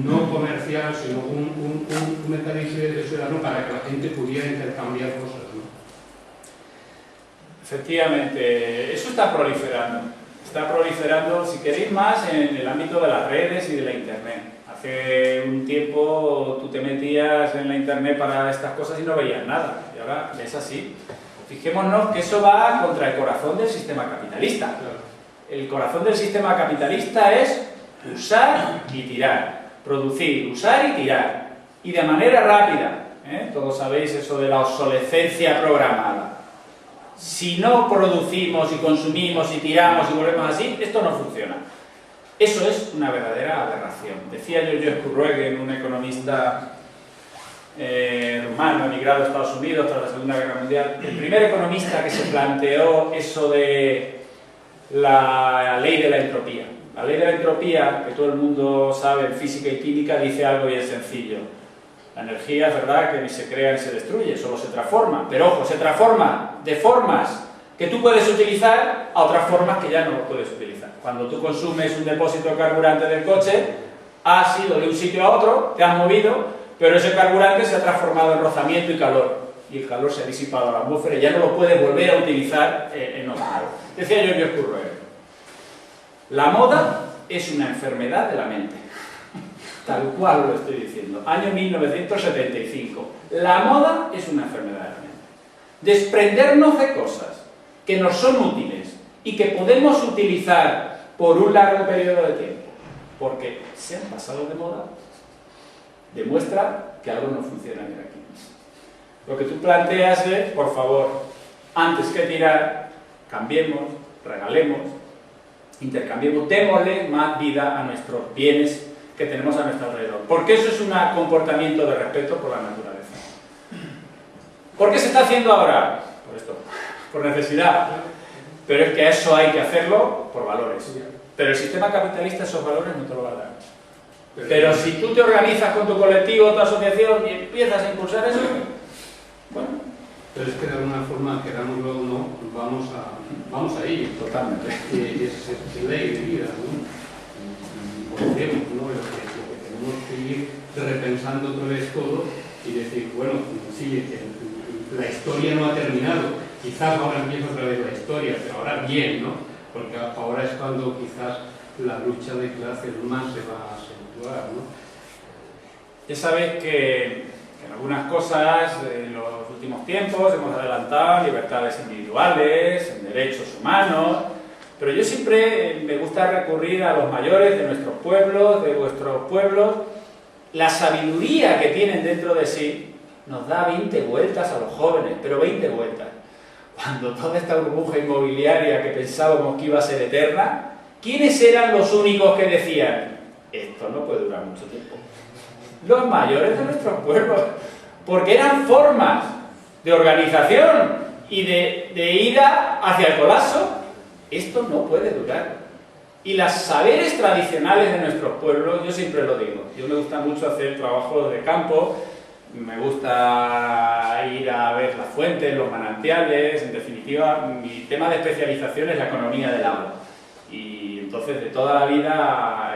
no comercial, sino un mercadillo ciudadano para que la gente pudiera intercambiar cosas, ¿no? Efectivamente, eso está proliferando. Está proliferando, si queréis más, en el ámbito de las redes y de la internet. Hace un tiempo tú te metías en la internet para estas cosas y no veías nada, y ahora es así. Fijémonos que eso va contra el corazón del sistema capitalista. El corazón del sistema capitalista es usar y tirar, producir, usar y tirar, y de manera rápida, ¿eh? Todos sabéis eso de la obsolescencia programada. Si no producimos y consumimos y tiramos y volvemos así, esto no funciona. Eso es una verdadera aberración. Decía George Kurruegen, un economista rumano, emigrado a Estados Unidos tras la Segunda Guerra Mundial, el primer economista que se planteó eso de la ley de la entropía. La ley de la entropía, que todo el mundo sabe en física y química, dice algo bien sencillo. La energía es verdad que ni se crea ni se destruye, solo se transforma. Pero ojo, se transforma de formas que tú puedes utilizar a otras formas que ya no puedes utilizar. Cuando tú consumes un depósito de carburante del coche, has ido de un sitio a otro, te has movido, pero ese carburante se ha transformado en rozamiento y calor. Y el calor se ha disipado a la atmósfera y ya no lo puedes volver a utilizar en otro lado. Decía George Kurruegen. La moda es una enfermedad de la mente, tal cual lo estoy diciendo. Año 1975. La moda es una enfermedad de la mente. Desprendernos de cosas que nos son útiles y que podemos utilizar por un largo periodo de tiempo, porque se han pasado de moda, demuestra que algo no funciona bien aquí. Lo que tú planteas es, por favor, antes que tirar, cambiemos, regalemos, intercambiemos, démosle más vida a nuestros bienes que tenemos a nuestro alrededor. Porque eso es un comportamiento de respeto por la naturaleza. ¿Por qué se está haciendo ahora? Por esto, por necesidad. Pero es que eso hay que hacerlo por valores. Pero el sistema capitalista esos valores no te lo va a dar. Pero si tú te organizas con tu colectivo, tu asociación y empiezas a impulsar eso, bueno. Pero es que de alguna forma, querámoslo o no, vamos a ir. Totalmente. Es ley de vida, ¿no? Podemos, ¿no? Lo que tenemos que ir repensando otra vez todo y decir, bueno, sí, la historia no ha terminado. Quizás ahora empieza otra vez la historia, pero ahora bien, ¿no? Porque ahora es cuando quizás la lucha de clases más se va a acentuar, ¿no? Ya sabéis que en algunas cosas en los últimos tiempos hemos adelantado en libertades individuales, en derechos humanos, pero yo siempre me gusta recurrir a los mayores de nuestros pueblos, de vuestros pueblos, la sabiduría que tienen dentro de sí nos da 20 vueltas a los jóvenes, pero 20 vueltas. Cuando toda esta burbuja inmobiliaria que pensábamos que iba a ser eterna, ¿quiénes eran los únicos que decían, esto no puede durar mucho tiempo? Los mayores de nuestros pueblos, porque eran formas de organización y de ida hacia el colapso. Esto no puede durar. Y los saberes tradicionales de nuestros pueblos, yo siempre lo digo, yo me gusta mucho hacer trabajo de campo, me gusta ir a ver las fuentes, los manantiales, en definitiva, mi tema de especialización es la economía del agua. Y entonces, de toda la vida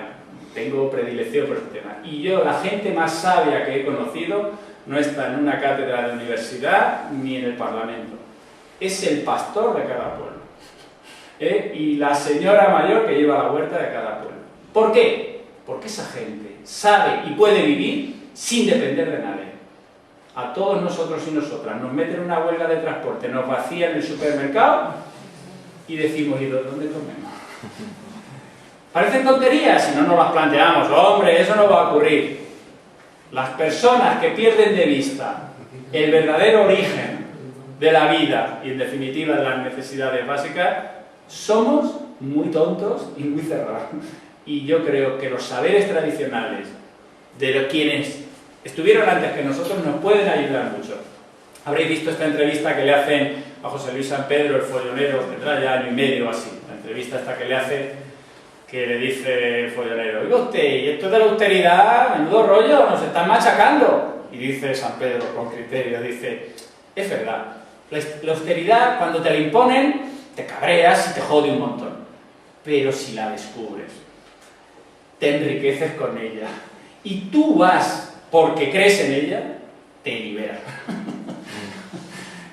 tengo predilección por este tema. Y yo, la gente más sabia que he conocido, no está en una cátedra de universidad ni en el Parlamento. Es el pastor de cada pueblo. Y la señora mayor que lleva la huerta de cada pueblo. ¿Por qué? Porque esa gente sabe y puede vivir sin depender de nadie. A todos nosotros y nosotras nos meten en una huelga de transporte, nos vacían el supermercado y decimos, ¿y dónde comemos? Parecen tonterías si no nos las planteamos. Hombre, eso no va a ocurrir. Las personas que pierden de vista el verdadero origen de la vida y en definitiva de las necesidades básicas, somos muy tontos y muy cerrados. Y yo creo que los saberes tradicionales de los quienes estuvieron antes que nosotros nos pueden ayudar mucho. Habréis visto esta entrevista que le hacen a José Luis San Pedro, el follonero, tendrá ya año y medio o así. La entrevista esta que le hace, que le dice el follonero, oiga usted, ¿y esto de la austeridad? Menudo rollo, nos están machacando. Y dice San Pedro con criterio, dice, es verdad, la austeridad cuando te la imponen, te cabreas y te jode un montón. Pero si la descubres, te enriqueces con ella, y tú vas porque crees en ella, te libera.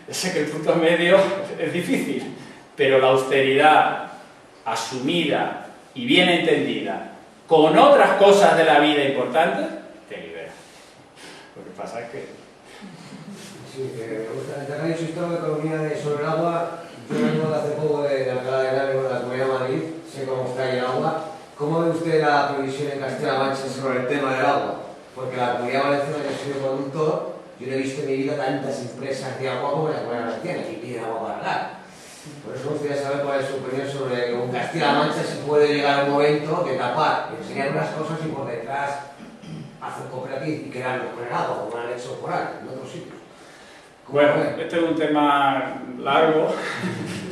Yo sé que el punto medio es difícil, pero la austeridad asumida y bien entendida con otras cosas de la vida importantes, te libera. Lo que pasa es que... Sí, que me gusta. Ya que habéis visto la economía sobre el agua, yo vengo de hace poco de Alcalá de Henares, de la Comunidad de Madrid, sé cómo está ahí el agua. ¿Cómo ve usted la previsión en Castilla-La Mancha sobre el tema del agua? Porque la Comunidad Valenciana, que ha sido productor, yo no he visto en mi vida tantas empresas de agua como la Comunidad Valenciana, que piden agua para regar. Por eso me gustaría saber cuál es su opinión sobre un Castilla-La Mancha, si puede llegar un momento de tapar, enseñar unas cosas y por detrás hacer cooperativas y crearlo con el agua, como han hecho por ahí, en otros sitios. Bueno, este es un tema largo,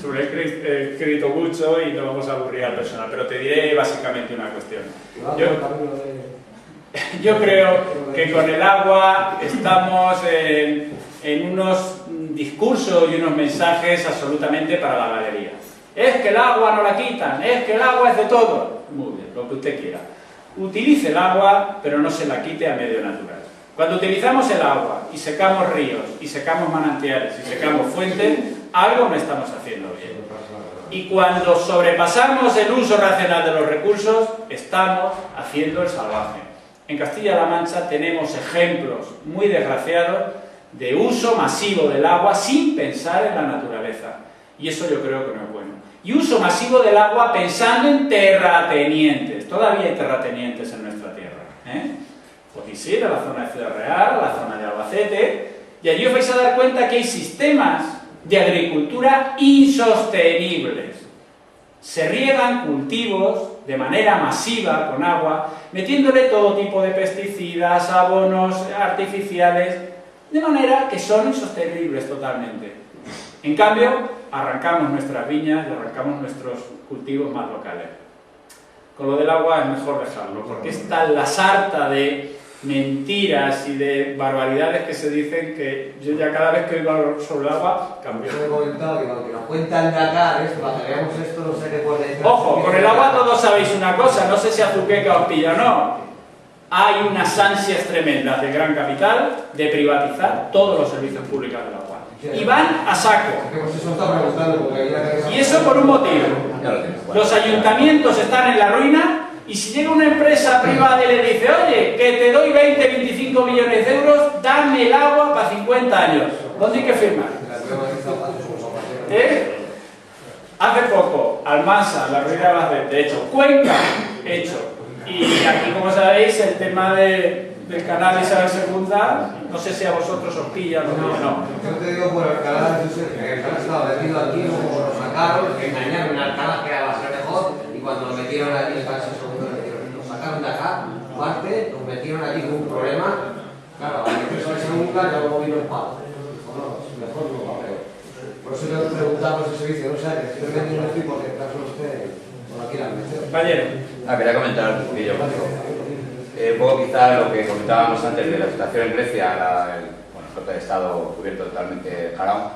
sobre el que he escrito mucho y no vamos a aburrir al personal, pero te diré básicamente una cuestión. Yo creo que con el agua estamos en unos discursos y unos mensajes absolutamente para la galería. Es que el agua no la quitan, es que el agua es de todo. Muy bien, lo que usted quiera. Utilice el agua, pero no se la quite a medio natural. Cuando utilizamos el agua y secamos ríos, y secamos manantiales, y secamos fuentes, algo no estamos haciendo bien. Y cuando sobrepasamos el uso racional de los recursos, estamos haciendo el salvaje. En Castilla-La Mancha tenemos ejemplos muy desgraciados de uso masivo del agua sin pensar en la naturaleza. Y eso yo creo que no es bueno. Y uso masivo del agua pensando en terratenientes. Todavía hay terratenientes en nuestra tierra. Podéis ir a la zona de Ciudad Real, a la zona de Albacete, y allí os vais a dar cuenta que hay sistemas de agricultura insostenibles. Se riegan cultivos de manera masiva con agua, metiéndole todo tipo de pesticidas, abonos artificiales, de manera que son insostenibles totalmente. En cambio, arrancamos nuestras viñas y arrancamos nuestros cultivos más locales. Con lo del agua es mejor dejarlo, porque es tal la sarta de mentiras y de barbaridades que se dicen que yo ya cada vez que oigo algo sobre el agua cambio. Yo he comentado que aunque nos cuentan de acá, para que veamos esto, no sé qué puede decir. Ojo, con el agua todos sabéis una cosa, no sé si Azuqueca os pilla o no. Hay unas ansias tremendas del gran capital de privatizar todos los servicios públicos del agua. Y van a saco. Y eso por un motivo. Los ayuntamientos están en la ruina y si llega una empresa privada y le dice, oye, que te doy 20, 25 millones de euros, dame el agua para 50 años. ¿Dónde hay que firmar? Hace poco, Almansa, la ruina de Albacete, hecho. Cuenca, hecho. Y aquí, como sabéis, el tema de del canal Isabel II, no sé si a vosotros os pilla o no. Yo te digo por Alcalá, el canal estaba metido aquí, luego lo sacaron, engañaron a Alcalá que era bastante mejor, y cuando lo metieron aquí, el canal segundo lo sacaron de acá, parte, lo metieron aquí con un problema, claro, a la que se segunda, ya luego vino el palo. Bueno, mejor no va, pero por eso yo preguntaba por ese servicio, no sé, que estoy vendiendo el tipo que está con usted, por aquí la meter. Compañero. Quería comentar un poquillo. Un poco quizá lo que comentábamos antes de la situación en Grecia, el golpe de Estado cubierto totalmente Faraón.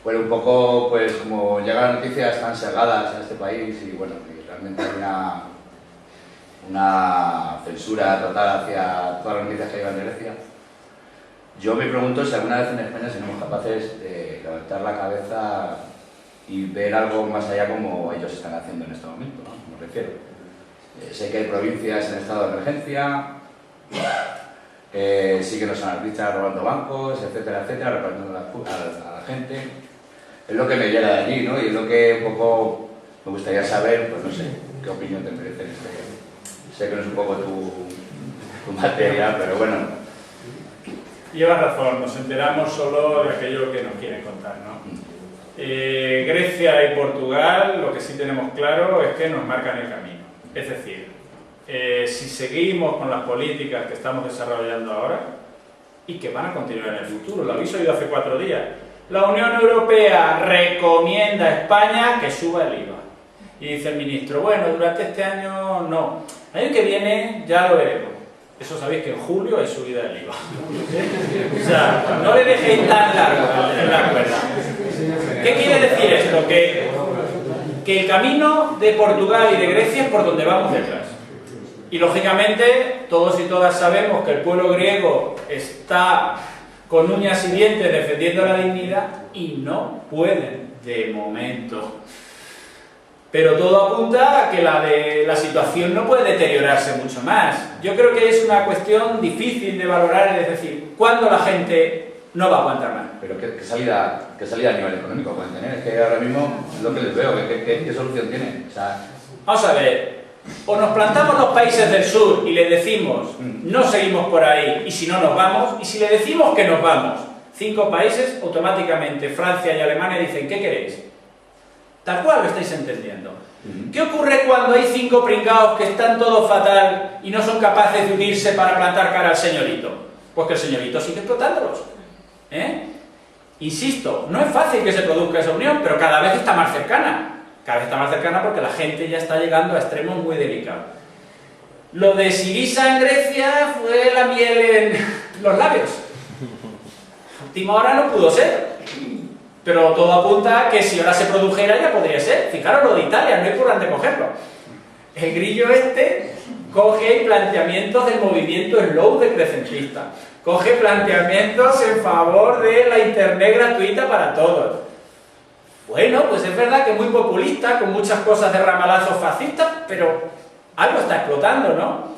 Bueno, un poco, pues como llegan las noticias tan cerradas en este país y bueno, y realmente hay una censura total hacia todas las noticias que llegan de Grecia. Yo me pregunto si alguna vez en España seremos capaces de levantar la cabeza y ver algo más allá como ellos están haciendo en este momento, ¿no? Me refiero. Sé que hay provincias en estado de emergencia, sí que nos anarquistas robando bancos, etcétera, etcétera, repartiendo a la gente. Es lo que me llega de allí, ¿no? Y es lo que un poco me gustaría saber, pues no sé, qué opinión te merece en este. Sé que no es un poco tu materia, pero bueno. Llevas razón, nos enteramos solo de aquello que nos quieren contar, ¿no? Grecia y Portugal, lo que sí tenemos claro es que nos marcan el camino. Es decir, si seguimos con las políticas que estamos desarrollando ahora y que van a continuar en el futuro, lo habéis oído hace 4 días, la Unión Europea recomienda a España que suba el IVA. Y dice el ministro, bueno, durante este año no, el año que viene ya lo veremos. Eso sabéis que en julio hay subida del IVA. O sea, no le dejéis tan largo en la cuerda. ¿Qué quiere decir esto? Que el camino de Portugal y de Grecia es por donde vamos detrás. Y lógicamente todos y todas sabemos que el pueblo griego está con uñas y dientes defendiendo la dignidad y no pueden de momento. Pero todo apunta a que la situación no puede deteriorarse mucho más. Yo creo que es una cuestión difícil de valorar, es decir, ¿cuándo la gente no va a aguantar más? Pero ¿qué salida a nivel económico pueden tener? Es que ahora mismo es lo que les veo, ¿qué solución tienen? O sea, vamos a ver, o nos plantamos los países del sur y le decimos no seguimos por ahí y si no nos vamos, y si le decimos que nos vamos, 5 países, automáticamente Francia y Alemania dicen ¿qué queréis? Tal cual lo estáis entendiendo. ¿Qué ocurre cuando hay 5 pringaos que están todos fatal y no son capaces de unirse para plantar cara al señorito? Pues que el señorito sigue explotándolos. Insisto, no es fácil que se produzca esa unión, pero cada vez está más cercana. Cada vez está más cercana porque la gente ya está llegando a extremos muy delicados. Lo de Syriza en Grecia fue la miel en los labios. A última hora no pudo ser. Pero todo apunta a que si ahora se produjera ya podría ser. Fijaros lo de Italia, no hay por dónde cogerlo. El grillo este coge planteamientos del movimiento slow decrecentista. Coge planteamientos en favor de la internet gratuita para todos. Bueno, pues es verdad que es muy populista, con muchas cosas de ramalazos fascistas, pero algo está explotando, ¿no?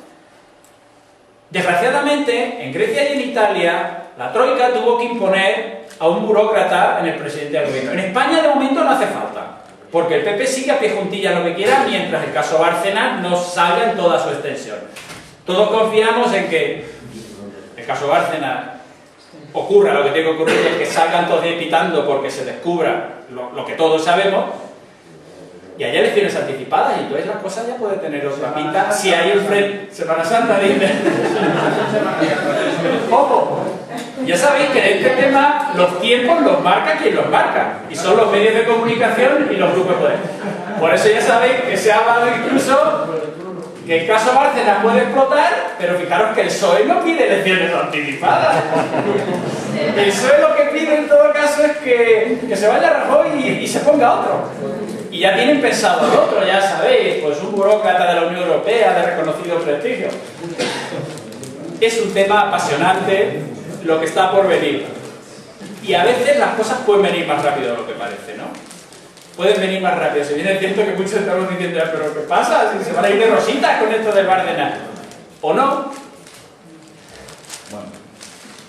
Desgraciadamente, en Grecia y en Italia, la Troika tuvo que imponer a un burócrata en el presidente del gobierno. En España, de momento, no hace falta, porque el PP sigue a pie juntillas lo que quiera, mientras el caso Bárcenas no salga en toda su extensión. Todos confiamos en que el caso Bárcenas ocurra lo que tiene que ocurrir, es que salgan todos pitando porque se descubra lo que todos sabemos, y haya elecciones anticipadas, y entonces la cosa ya puede tener otra pinta. Si hay un frente... Semana Santa, dime. Ojo. Ya sabéis que en este tema los tiempos los marca quien los marca, y son los medios de comunicación y los grupos de poder. Por eso ya sabéis que se ha hablado incluso que el caso Bárcenas puede explotar, pero fijaros que el PSOE no pide elecciones anticipadas. El PSOE lo que pide en todo caso es que se vaya Rajoy y se ponga otro. Y ya tienen pensado el otro, ya sabéis, pues un burócrata de la Unión Europea de reconocido prestigio. Es un tema apasionante lo que está por venir. Y a veces las cosas pueden venir más rápido de lo que parece, ¿no? Pueden venir más rápido. Se viene cierto que muchos estamos diciendo, pero ¿qué pasa? Si se van a ir de rositas con esto del Bárcenas. ¿O no? Bueno.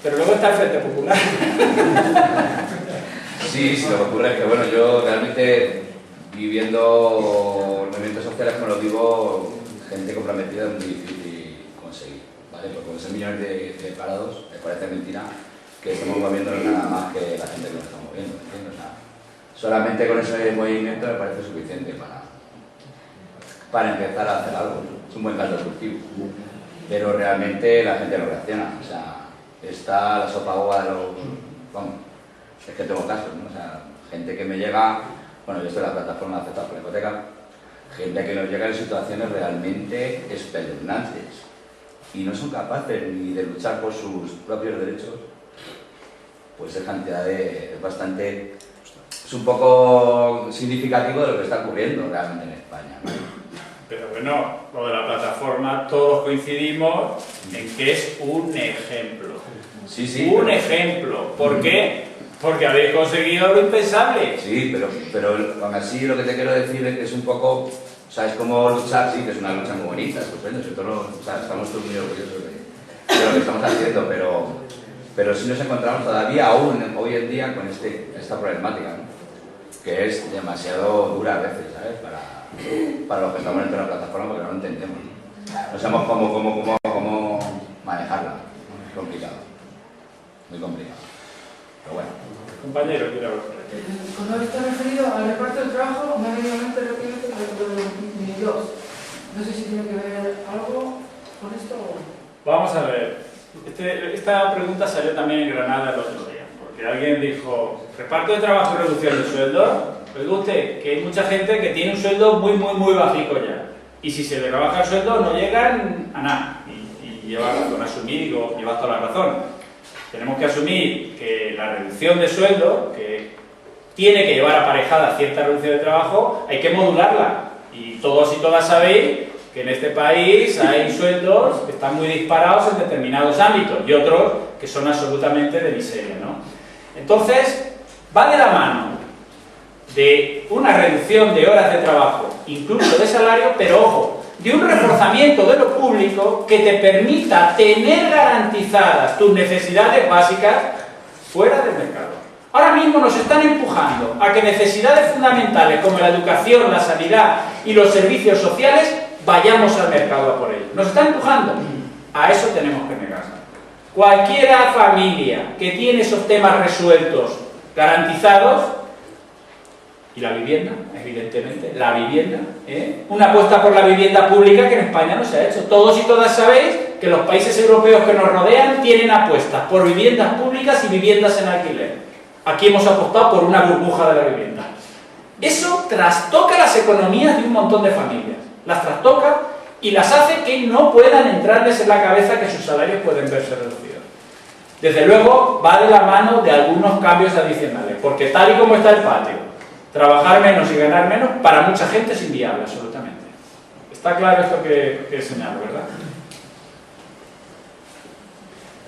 Pero luego está el Frente Popular. Sí, lo que ocurre es que, bueno, yo realmente viviendo movimientos sociales, como lo digo, gente comprometida es muy difícil conseguir, ¿vale? Porque con esos millones de parados, me parece mentira que estemos moviendo nada más que la gente que nos está moviendo, ¿entiendes? O sea, solamente con ese movimiento me parece suficiente para empezar a hacer algo. Es un buen caldo cultivo, pero realmente la gente no reacciona. O sea, está la sopa agua de los... Vamos, es que tengo casos, ¿no? O sea, gente que me llega... Bueno, yo estoy en la plataforma aceptada por la hipoteca, gente que nos llega en situaciones realmente espeluznantes y no son capaces ni de luchar por sus propios derechos. Pues es cantidad de... es bastante... es un poco significativo de lo que está ocurriendo realmente en España, ¿no? Pero bueno, lo de la plataforma, todos coincidimos en que es un ejemplo. Sí, sí. Un ejemplo. ¿Por qué? Porque habéis conseguido lo impensable. Sí, pero aún así lo que te quiero decir es que es un poco... O sea, es como luchar, sí, que es una lucha muy bonita, estupendo, o sea, estamos todos muy orgullosos de lo que estamos haciendo, pero sí nos encontramos todavía aún hoy en día con esta problemática, ¿no? Que es demasiado dura a veces, ¿sabes? Para los que estamos dentro de la plataforma, porque no lo entendemos. No sabemos cómo manejarla. Es complicado. Muy complicado. Pero bueno. Compañero, quiero hablar. Cuando habéis referido al reparto del trabajo, me ha venido a la mente rápidamente lo de los mini-jobs. No sé si tiene que ver algo con esto o... Vamos a ver. Esta pregunta salió también en Granada el otro día, porque alguien dijo, reparto de trabajo y reducción de sueldo. Oiga usted, que hay mucha gente que tiene un sueldo muy bajico ya, y si se le rebaja el sueldo no llegan a nada, y lleva razón, asumir, digo, lleva toda la razón. Tenemos que asumir que la reducción de sueldo, que tiene que llevar aparejada cierta reducción de trabajo, hay que modularla, y todos y todas sabéis que en este país hay sueldos que están muy disparados en determinados ámbitos, y otros que son absolutamente de miseria, ¿no? Entonces, va de la mano de una reducción de horas de trabajo, incluso de salario, pero ojo, de un reforzamiento de lo público que te permita tener garantizadas tus necesidades básicas fuera del mercado. Ahora mismo nos están empujando a que necesidades fundamentales como la educación, la sanidad y los servicios sociales vayamos al mercado a por ello. Nos están empujando. A eso tenemos que negarnos. Cualquier familia que tiene esos temas resueltos, garantizados, y la vivienda, evidentemente, la vivienda, una apuesta por la vivienda pública que en España no se ha hecho. Todos y todas sabéis que los países europeos que nos rodean tienen apuestas por viviendas públicas y viviendas en alquiler. Aquí hemos apostado por una burbuja de la vivienda. Eso trastoca las economías de un montón de familias. Las trastoca y las hace que no puedan entrarles en la cabeza que sus salarios pueden verse reducidos. Desde luego, va de la mano de algunos cambios adicionales, porque tal y como está el patio, trabajar menos y ganar menos, para mucha gente es inviable, absolutamente. Está claro esto que señalo, ¿verdad?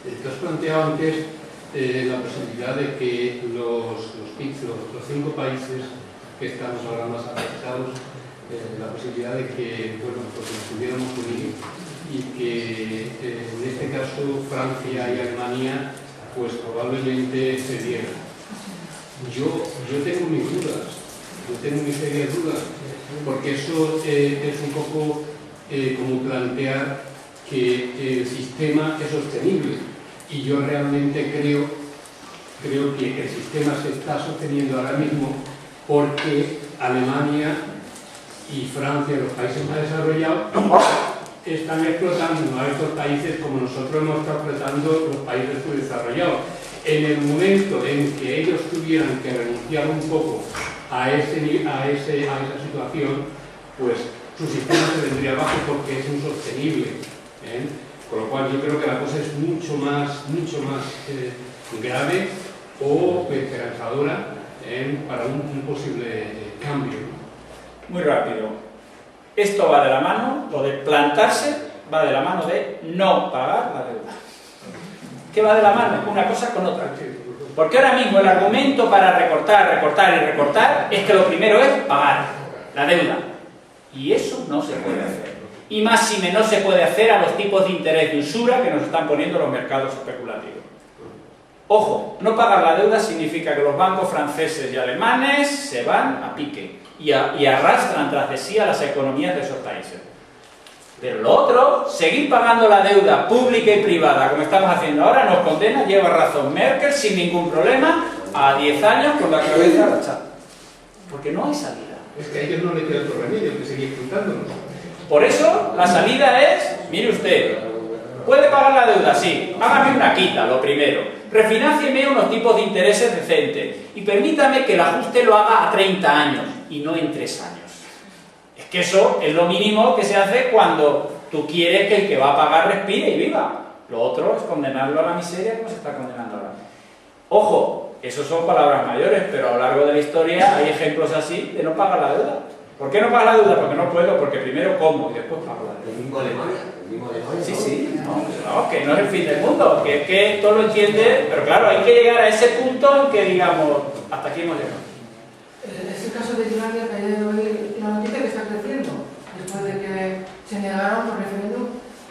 Te has planteado antes la posibilidad de que los 5 países que estamos ahora más afectados, la posibilidad de que, bueno, pues nos pudiéramos unir y que en este caso Francia y Alemania pues probablemente se dieran. Yo tengo mis dudas, tengo mis serias dudas, porque eso es un poco como plantear que el sistema es sostenible, y yo realmente creo que el sistema se está sosteniendo ahora mismo porque Alemania y Francia, los países más desarrollados, están explotando a estos países como nosotros hemos estado explotando los países subdesarrollados. En el momento en que ellos tuvieran que renunciar un poco a esa situación, pues su sistema se vendría abajo porque es insostenible. Con lo cual yo creo que la cosa es mucho más grave o esperanzadora para un posible cambio. Muy rápido. Esto va de la mano, lo de plantarse va de la mano de no pagar la deuda. ¿Qué va de la mano? Una cosa con otra. Porque ahora mismo el argumento para recortar es que lo primero es pagar la deuda. Y eso no se puede hacer. Y más si no se puede hacer a los tipos de interés de usura que nos están poniendo los mercados especulativos. Ojo, no pagar la deuda significa que los bancos franceses y alemanes se van a pique y arrastran tras de sí a las economías de esos países. Pero lo otro, seguir pagando la deuda pública y privada, como estamos haciendo ahora, nos condena, lleva razón Merkel, sin ningún problema, a 10 años con la cabeza agachada. Porque no hay salida. Es que a ellos no le queda otro remedio que seguir juntándonos. Por eso, la salida es, mire usted, ¿puede pagar la deuda? Sí. Hágame una quita, lo primero. Refináncieme unos tipos de intereses decentes. Y permítame que el ajuste lo haga a 30 años y no en 3 años. Es que eso es lo mínimo que se hace cuando tú quieres que el que va a pagar respire y viva. Lo otro es condenarlo a la miseria como se está condenando ahora. Ojo, esos son palabras mayores, pero a lo largo de la historia hay ejemplos así de no pagar la deuda. ¿Por qué no pagar la deuda? Porque no puedo, porque primero como y después pago la deuda. El mismo Alemania, Sí, sí, no, que no es el fin del mundo, que es que todo lo entiende, pero claro, hay que llegar a ese punto en que digamos, hasta aquí hemos llegado. Es el caso de Islandia, que ayer oí una noticia que está creciendo, después de que se negaron por referéndum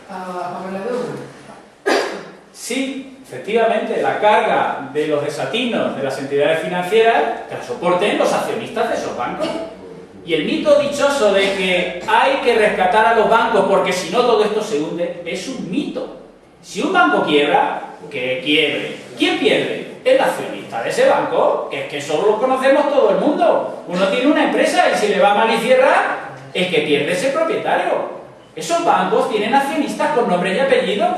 a pagar la deuda. Sí, efectivamente, la carga de los desatinos de las entidades financieras que la soporten los accionistas de esos bancos. Y el mito dichoso de que hay que rescatar a los bancos porque si no todo esto se hunde, es un mito. Si un banco quiebra, que quiebre. ¿Quién pierde? El accionista de ese banco, que es que solo lo conocemos todo el mundo. Uno tiene una empresa y si le va mal y cierra, el que pierde es el propietario. Esos bancos tienen accionistas con nombres y apellidos.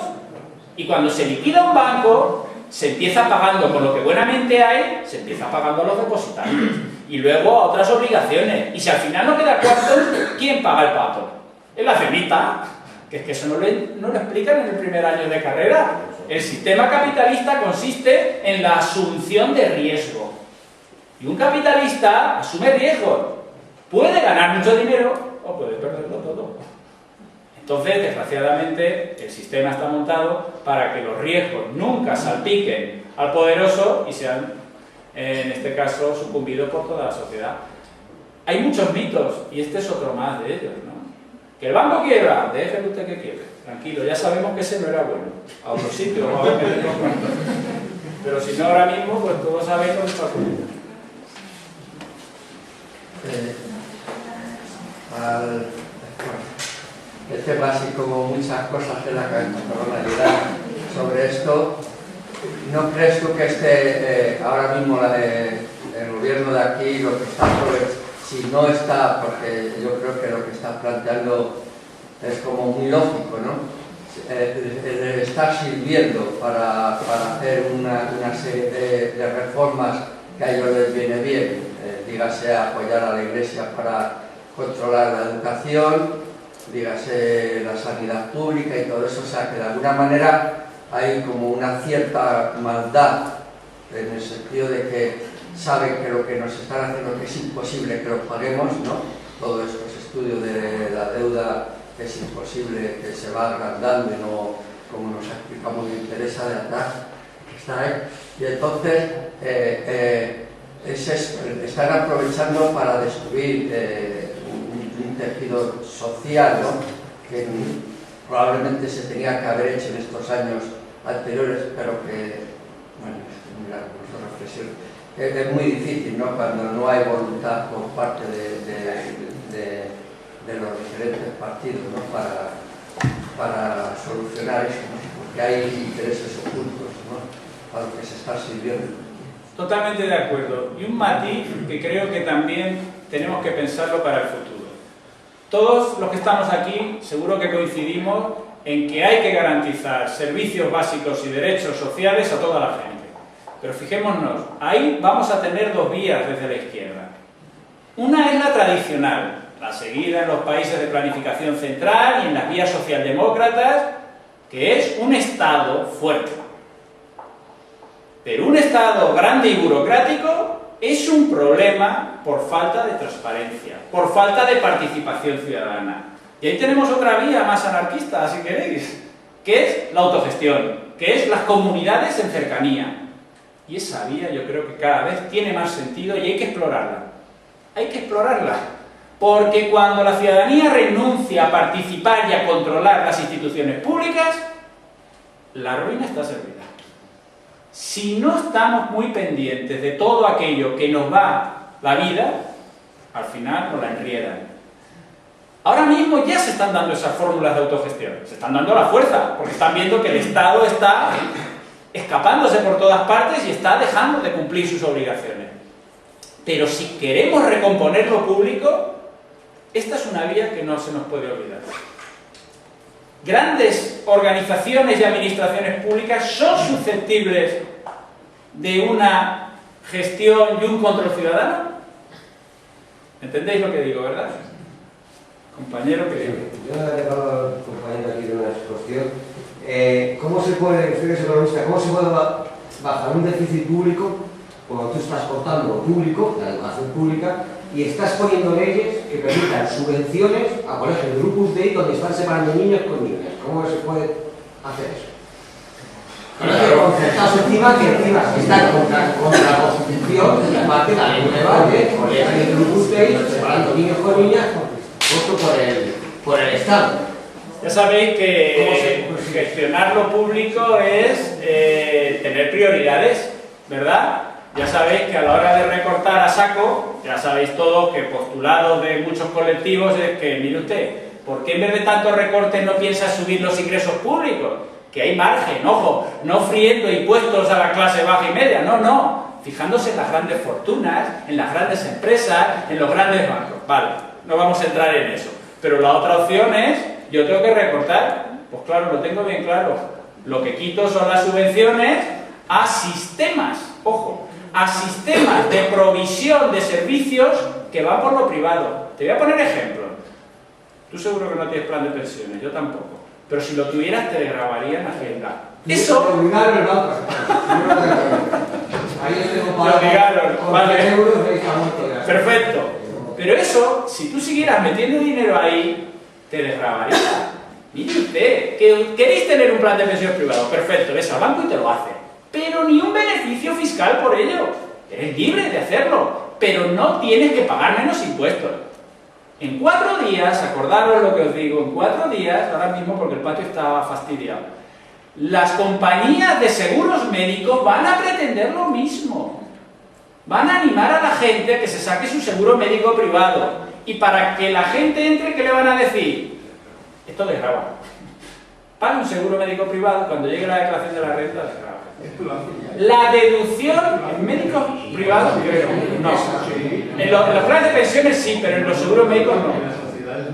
Y cuando se liquida un banco, se empieza pagando con lo que buenamente hay, se empieza pagando a los depositarios. Y luego a otras obligaciones. Y si al final no queda cuarto, ¿quién paga el pato? El accionista. Que es que eso no lo explican en el primer año de carrera. El sistema capitalista consiste en la asunción de riesgo. Y un capitalista asume riesgos. Puede ganar mucho dinero o puede perderlo todo. Entonces, desgraciadamente, el sistema está montado para que los riesgos nunca salpiquen al poderoso y sean, en este caso, sucumbidos por toda la sociedad. Hay muchos mitos, y este es otro más de ellos, ¿no? Que el banco quiebra, déjeme usted que quiebre. Tranquilo, ya sabemos que ese no era bueno. A otro sitio, a ver qué tenemos. Pero si no ahora mismo, pues todos sabéis dónde está ocurriendo. El tema, así como muchas cosas de la realidad sobre esto, ¿no crees tú que ahora mismo el gobierno de aquí, lo que está si no está, porque yo creo que lo que está planteando es como muy lógico, ¿no? Está sirviendo para hacer una serie de reformas que a ellos les viene bien, dígase apoyar a la Iglesia para controlar la educación, dígase la sanidad pública y todo eso, o sea que de alguna manera hay como una cierta maldad en el sentido de que saben que lo que nos están haciendo que es imposible que lo paguemos, ¿no? Todos estos estudios de la deuda que es imposible, que se va agrandando y no, como nos explicamos, de interés de atrás, que está ahí. Y entonces están aprovechando para destruir un tejido social, ¿no? Que probablemente se tenía que haber hecho en estos años anteriores, pero que, bueno, mira, nuestra reflexión. Es muy difícil, ¿no? Cuando no hay voluntad por parte de los diferentes partidos, ¿no? para solucionar eso, ¿no? Porque hay intereses ocultos, ¿no? A lo que se está sirviendo. Totalmente de acuerdo. Y un matiz que creo que también tenemos que pensarlo para el futuro. Todos los que estamos aquí seguro que coincidimos en que hay que garantizar servicios básicos y derechos sociales a toda la gente. Pero fijémonos, ahí vamos a tener dos vías desde la izquierda. Una es la tradicional, la seguida en los países de planificación central y en las vías socialdemócratas, que es un Estado fuerte. Pero un Estado grande y burocrático es un problema por falta de transparencia, por falta de participación ciudadana. Y ahí tenemos otra vía más anarquista, si queréis, que es la autogestión, que es las comunidades en cercanía. Y esa vía yo creo que cada vez tiene más sentido y hay que explorarla. Hay que explorarla. Porque cuando la ciudadanía renuncia a participar y a controlar las instituciones públicas, la ruina está servida. Si no estamos muy pendientes de todo aquello que nos va la vida, al final nos la enriedan. Ahora mismo ya se están dando esas fórmulas de autogestión, se están dando a la fuerza, porque están viendo que el Estado está escapándose por todas partes y está dejando de cumplir sus obligaciones. Pero si queremos recomponer lo público, esta es una vía que no se nos puede olvidar. Grandes organizaciones y administraciones públicas son susceptibles de una gestión y un control ciudadano. ¿Entendéis lo que digo, verdad? Compañero, que... Yo he dejado al compañero aquí de una exposición. ¿Cómo se puede, ustedes economistas, cómo se puede bajar un déficit público cuando tú estás cortando público, la educación pública, y estás poniendo leyes que permitan subvenciones a colegios de Opus Dei donde están separando niños con niñas? ¿Cómo se puede hacer eso? Concertados encima que están contra la Constitución y aparte la ley nueva de colegios de Opus Dei separando niños con niñas puesto por el Estado. Ya sabéis que gestionar lo público es tener prioridades, ¿verdad? Ya sabéis que a la hora de recortar a saco, ya sabéis todos que postulados de muchos colectivos es que, mire usted, ¿por qué en vez de tanto recorte no piensa subir los ingresos públicos? Que hay margen, ojo, no friendo impuestos a la clase baja y media, no, fijándose en las grandes fortunas, en las grandes empresas, en los grandes bancos. Vale, no vamos a entrar en eso. Pero la otra opción es, yo tengo que recortar, pues claro, lo tengo bien claro. Lo que quito son las subvenciones a sistemas, ojo, a sistemas de provisión de servicios que van por lo privado. Te voy a poner ejemplos. Tú seguro que no tienes plan de pensiones, yo tampoco. Pero si lo tuvieras, te desgravarían la Hacienda. Eso... Perfecto. Pero eso, si tú siguieras metiendo dinero ahí, te desgravaría. Mire usted, que queréis tener un plan de pensiones privado, perfecto, ves al banco y te lo hace. Pero ni un beneficio fiscal por ello. Eres libre de hacerlo, pero no tienes que pagar menos impuestos. En 4 días, acordaros lo que os digo, en 4 días, ahora mismo porque el patio está fastidiado, las compañías de seguros médicos van a pretender lo mismo. Van a animar a la gente a que se saque su seguro médico privado. Y para que la gente entre, ¿qué le van a decir? Esto desgrava. Paga un seguro médico privado, cuando llegue la declaración de la renta, desgrava. La deducción en médicos privados, creo, no. En los planes de pensiones sí, pero en los seguros médicos no. En las sociedades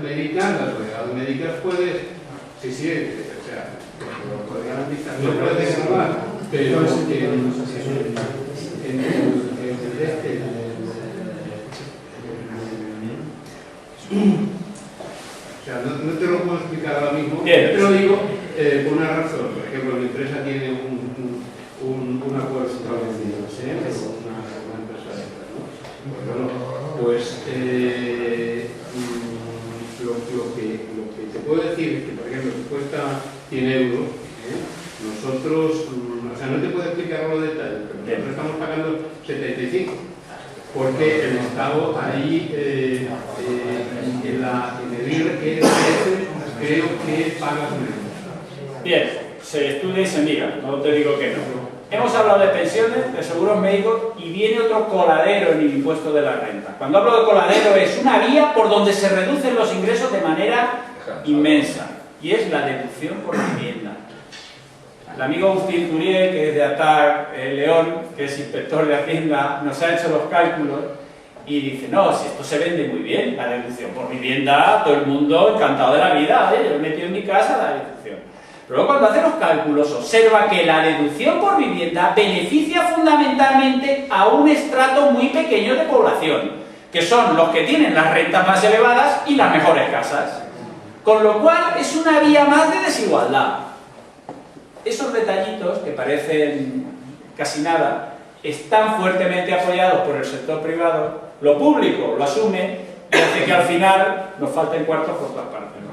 médicas puedes, sí, o sea, lo puedes garantizar, no puedes desgravar, pero o sea, no te lo puedo explicar ahora mismo. Bien. Te lo digo por una razón. Por ejemplo, mi empresa tiene un acuerdo con una empresa de estas, ¿no? Bueno, pues lo que te puedo decir es que, por ejemplo, si cuesta 100 euros, nosotros, o sea, no te puedo explicar los detalles, pero nosotros estamos pagando 75. Porque el Estado ahí, en el IRPF, creo que paga menos. Bien, se estudia y se mira, no te digo que no. Hemos hablado de pensiones, de seguros médicos y viene otro coladero en el impuesto de la renta. Cuando hablo de coladero es una vía por donde se reducen los ingresos de manera inmensa y es la deducción por vivienda. El amigo Agustín Turiel, que es de ATAC, León, que es inspector de Hacienda, nos ha hecho los cálculos y dice, no, si esto se vende muy bien, la deducción por vivienda, todo el mundo encantado de la vida, yo he metido en mi casa la deducción. Pero luego cuando hace los cálculos observa que la deducción por vivienda beneficia fundamentalmente a un estrato muy pequeño de población, que son los que tienen las rentas más elevadas y las mejores casas. Con lo cual es una vía más de desigualdad. Esos detallitos, que parecen casi nada, están fuertemente apoyados por el sector privado, lo público lo asume y hace que al final nos falten cuartos por todas partes.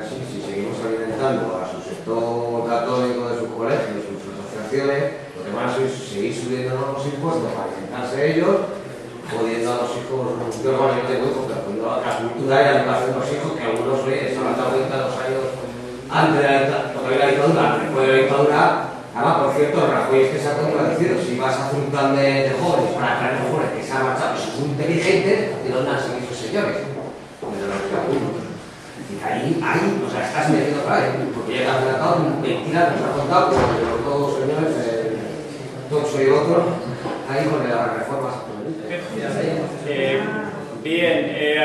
Si seguimos alimentando a su sector católico de sus colegios, sus asociaciones, lo que van a seguir subiendo los impuestos para alimentarse ellos, jodiendo a los hijos, yo normalmente tengo la cultura y la educación de los hijos, que algunos se han dado cuenta 2 años antes de la dictadura, después de la dictadura. Además, por cierto, Rajoy es que se ha contradecido. Si vas a hacer un plan de jóvenes para atraer jóvenes que se han marchado y son muy inteligentes, ¿de dónde han salido esos señores? De los Y ahí, o sea, estás metido para ahí, porque ya has relatado mentiras, nos ha contado, pero todos señores, Tocho y otro, ahí con las reformas. Bien,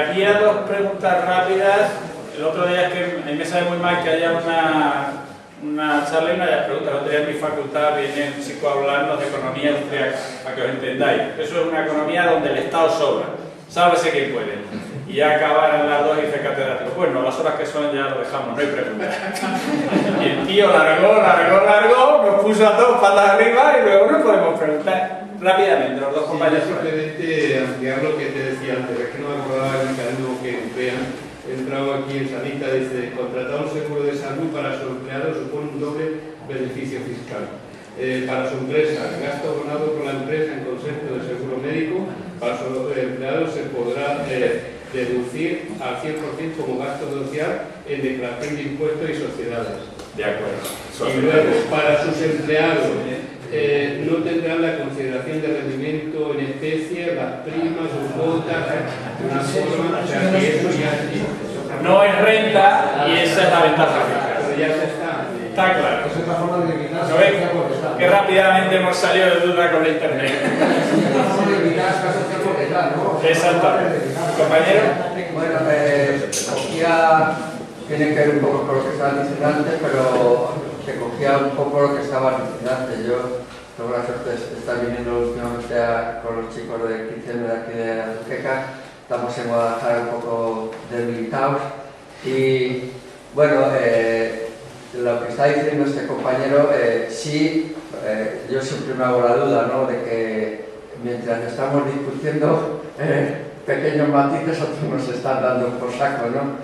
había dos preguntas rápidas. El otro día es que a mí me sabe muy mal que haya una charla y una pregunta. El otro día en mi facultad viene un chico a hablarnos de economía industrial, para que os entendáis. Eso es una economía donde el Estado sobra, sálvese quien puede. Y ya acabaron las dos y dice catedrático, bueno, las horas que son ya lo dejamos, no hay preguntas. Y el tío largó, nos puso a todos patas arriba y luego no podemos preguntar. Rápidamente, los dos compañeros. Simplemente ampliar lo que te decía antes, es que no me acordaba del mecanismo que emplean. He entrado aquí en Sanita, dice, contratar un seguro de salud para su empleado supone un doble beneficio fiscal. Para su empresa, el gasto abonado por la empresa en concepto de seguro médico, para su empleado se podrá deducir al 100% como gasto social en declaración de impuestos y sociedades. De acuerdo. Y luego, para sus empleados, no tendrán la consideración de rendimiento en especie, las primas o cuotas, de una forma, o sea que eso ya no es renta y esa es la ventaja fiscal. Pero ya se está. Está claro. Es otra forma de evitar. ¿No ves? Que rápidamente hemos salido de duda con la internet. Exactamente. Compañero. Bueno, cogía, tiene que ver un poco con lo que estaba diciendo antes, pero que cogía un poco lo que estaba diciendo antes. Yo tengo la suerte de estar viniendo últimamente con los chicos del 15 de aquí de Azuqueca. Estamos en Guadalajara un poco debilitados y bueno, lo que está diciendo este compañero, sí, yo siempre me hago la duda, ¿no?, de que mientras estamos discutiendo pequeños matices, otros nos están dando por saco, ¿no?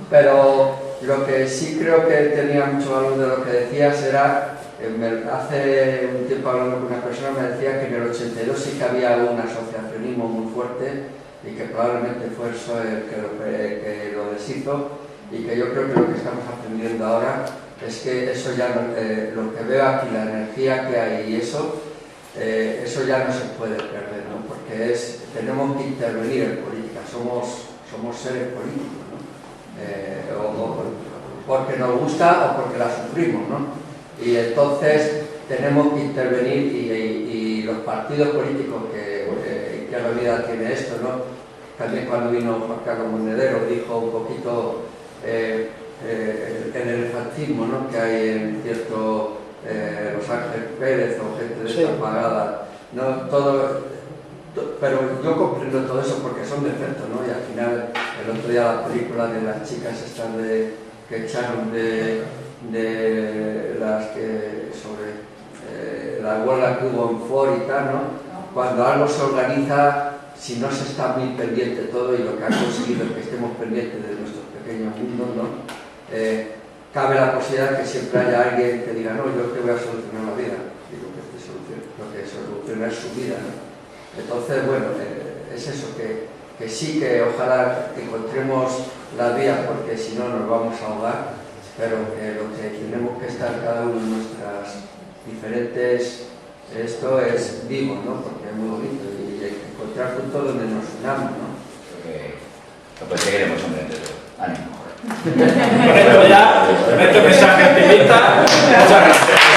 Pero lo que sí creo que tenía mucho valor de lo que decías era, hace un tiempo hablando con una persona me decía que en el 82 sí que había un asociacionismo muy fuerte y que probablemente fue eso el que lo deshizo, y que yo creo que lo que estamos aprendiendo ahora es que eso ya no, lo que veo aquí, la energía que hay y eso ya no se puede perder, ¿no? Porque tenemos que intervenir en política, somos seres políticos, ¿no? O porque nos gusta o porque la sufrimos, ¿no? Y entonces tenemos que intervenir y los partidos políticos que la vida tiene esto, ¿no? También cuando vino Juan Carlos Monedero dijo un poquito el elefantismo, ¿no?, que hay en cierto Los Ángeles Pérez o gente de esta pagada, ¿no? Pero yo comprendo todo eso porque son defectos, ¿no? Y al final, el otro día la película de las chicas estas que echaron de las que sobre la huelga que hubo en Ford y tal, ¿no? Cuando algo se organiza, si no se está muy pendiente todo, y lo que ha conseguido es que estemos pendientes de nuestros pequeños mundos, ¿no? Cabe la posibilidad que siempre haya alguien que diga, no, yo te voy a solucionar la vida. Digo que lo que soluciona es su vida, ¿no? Entonces, bueno, es eso, que sí, que ojalá encontremos la vía, porque si no nos vamos a ahogar, pero que lo que tenemos que estar cada uno en nuestras diferentes, esto es vivo, ¿no? Porque es muy bonito y hay que encontrar puntos donde nos unamos, ¿no? Pues seguiremos, hombre, ánimo. Con esto ya, con este mensaje optimista, muchas gracias.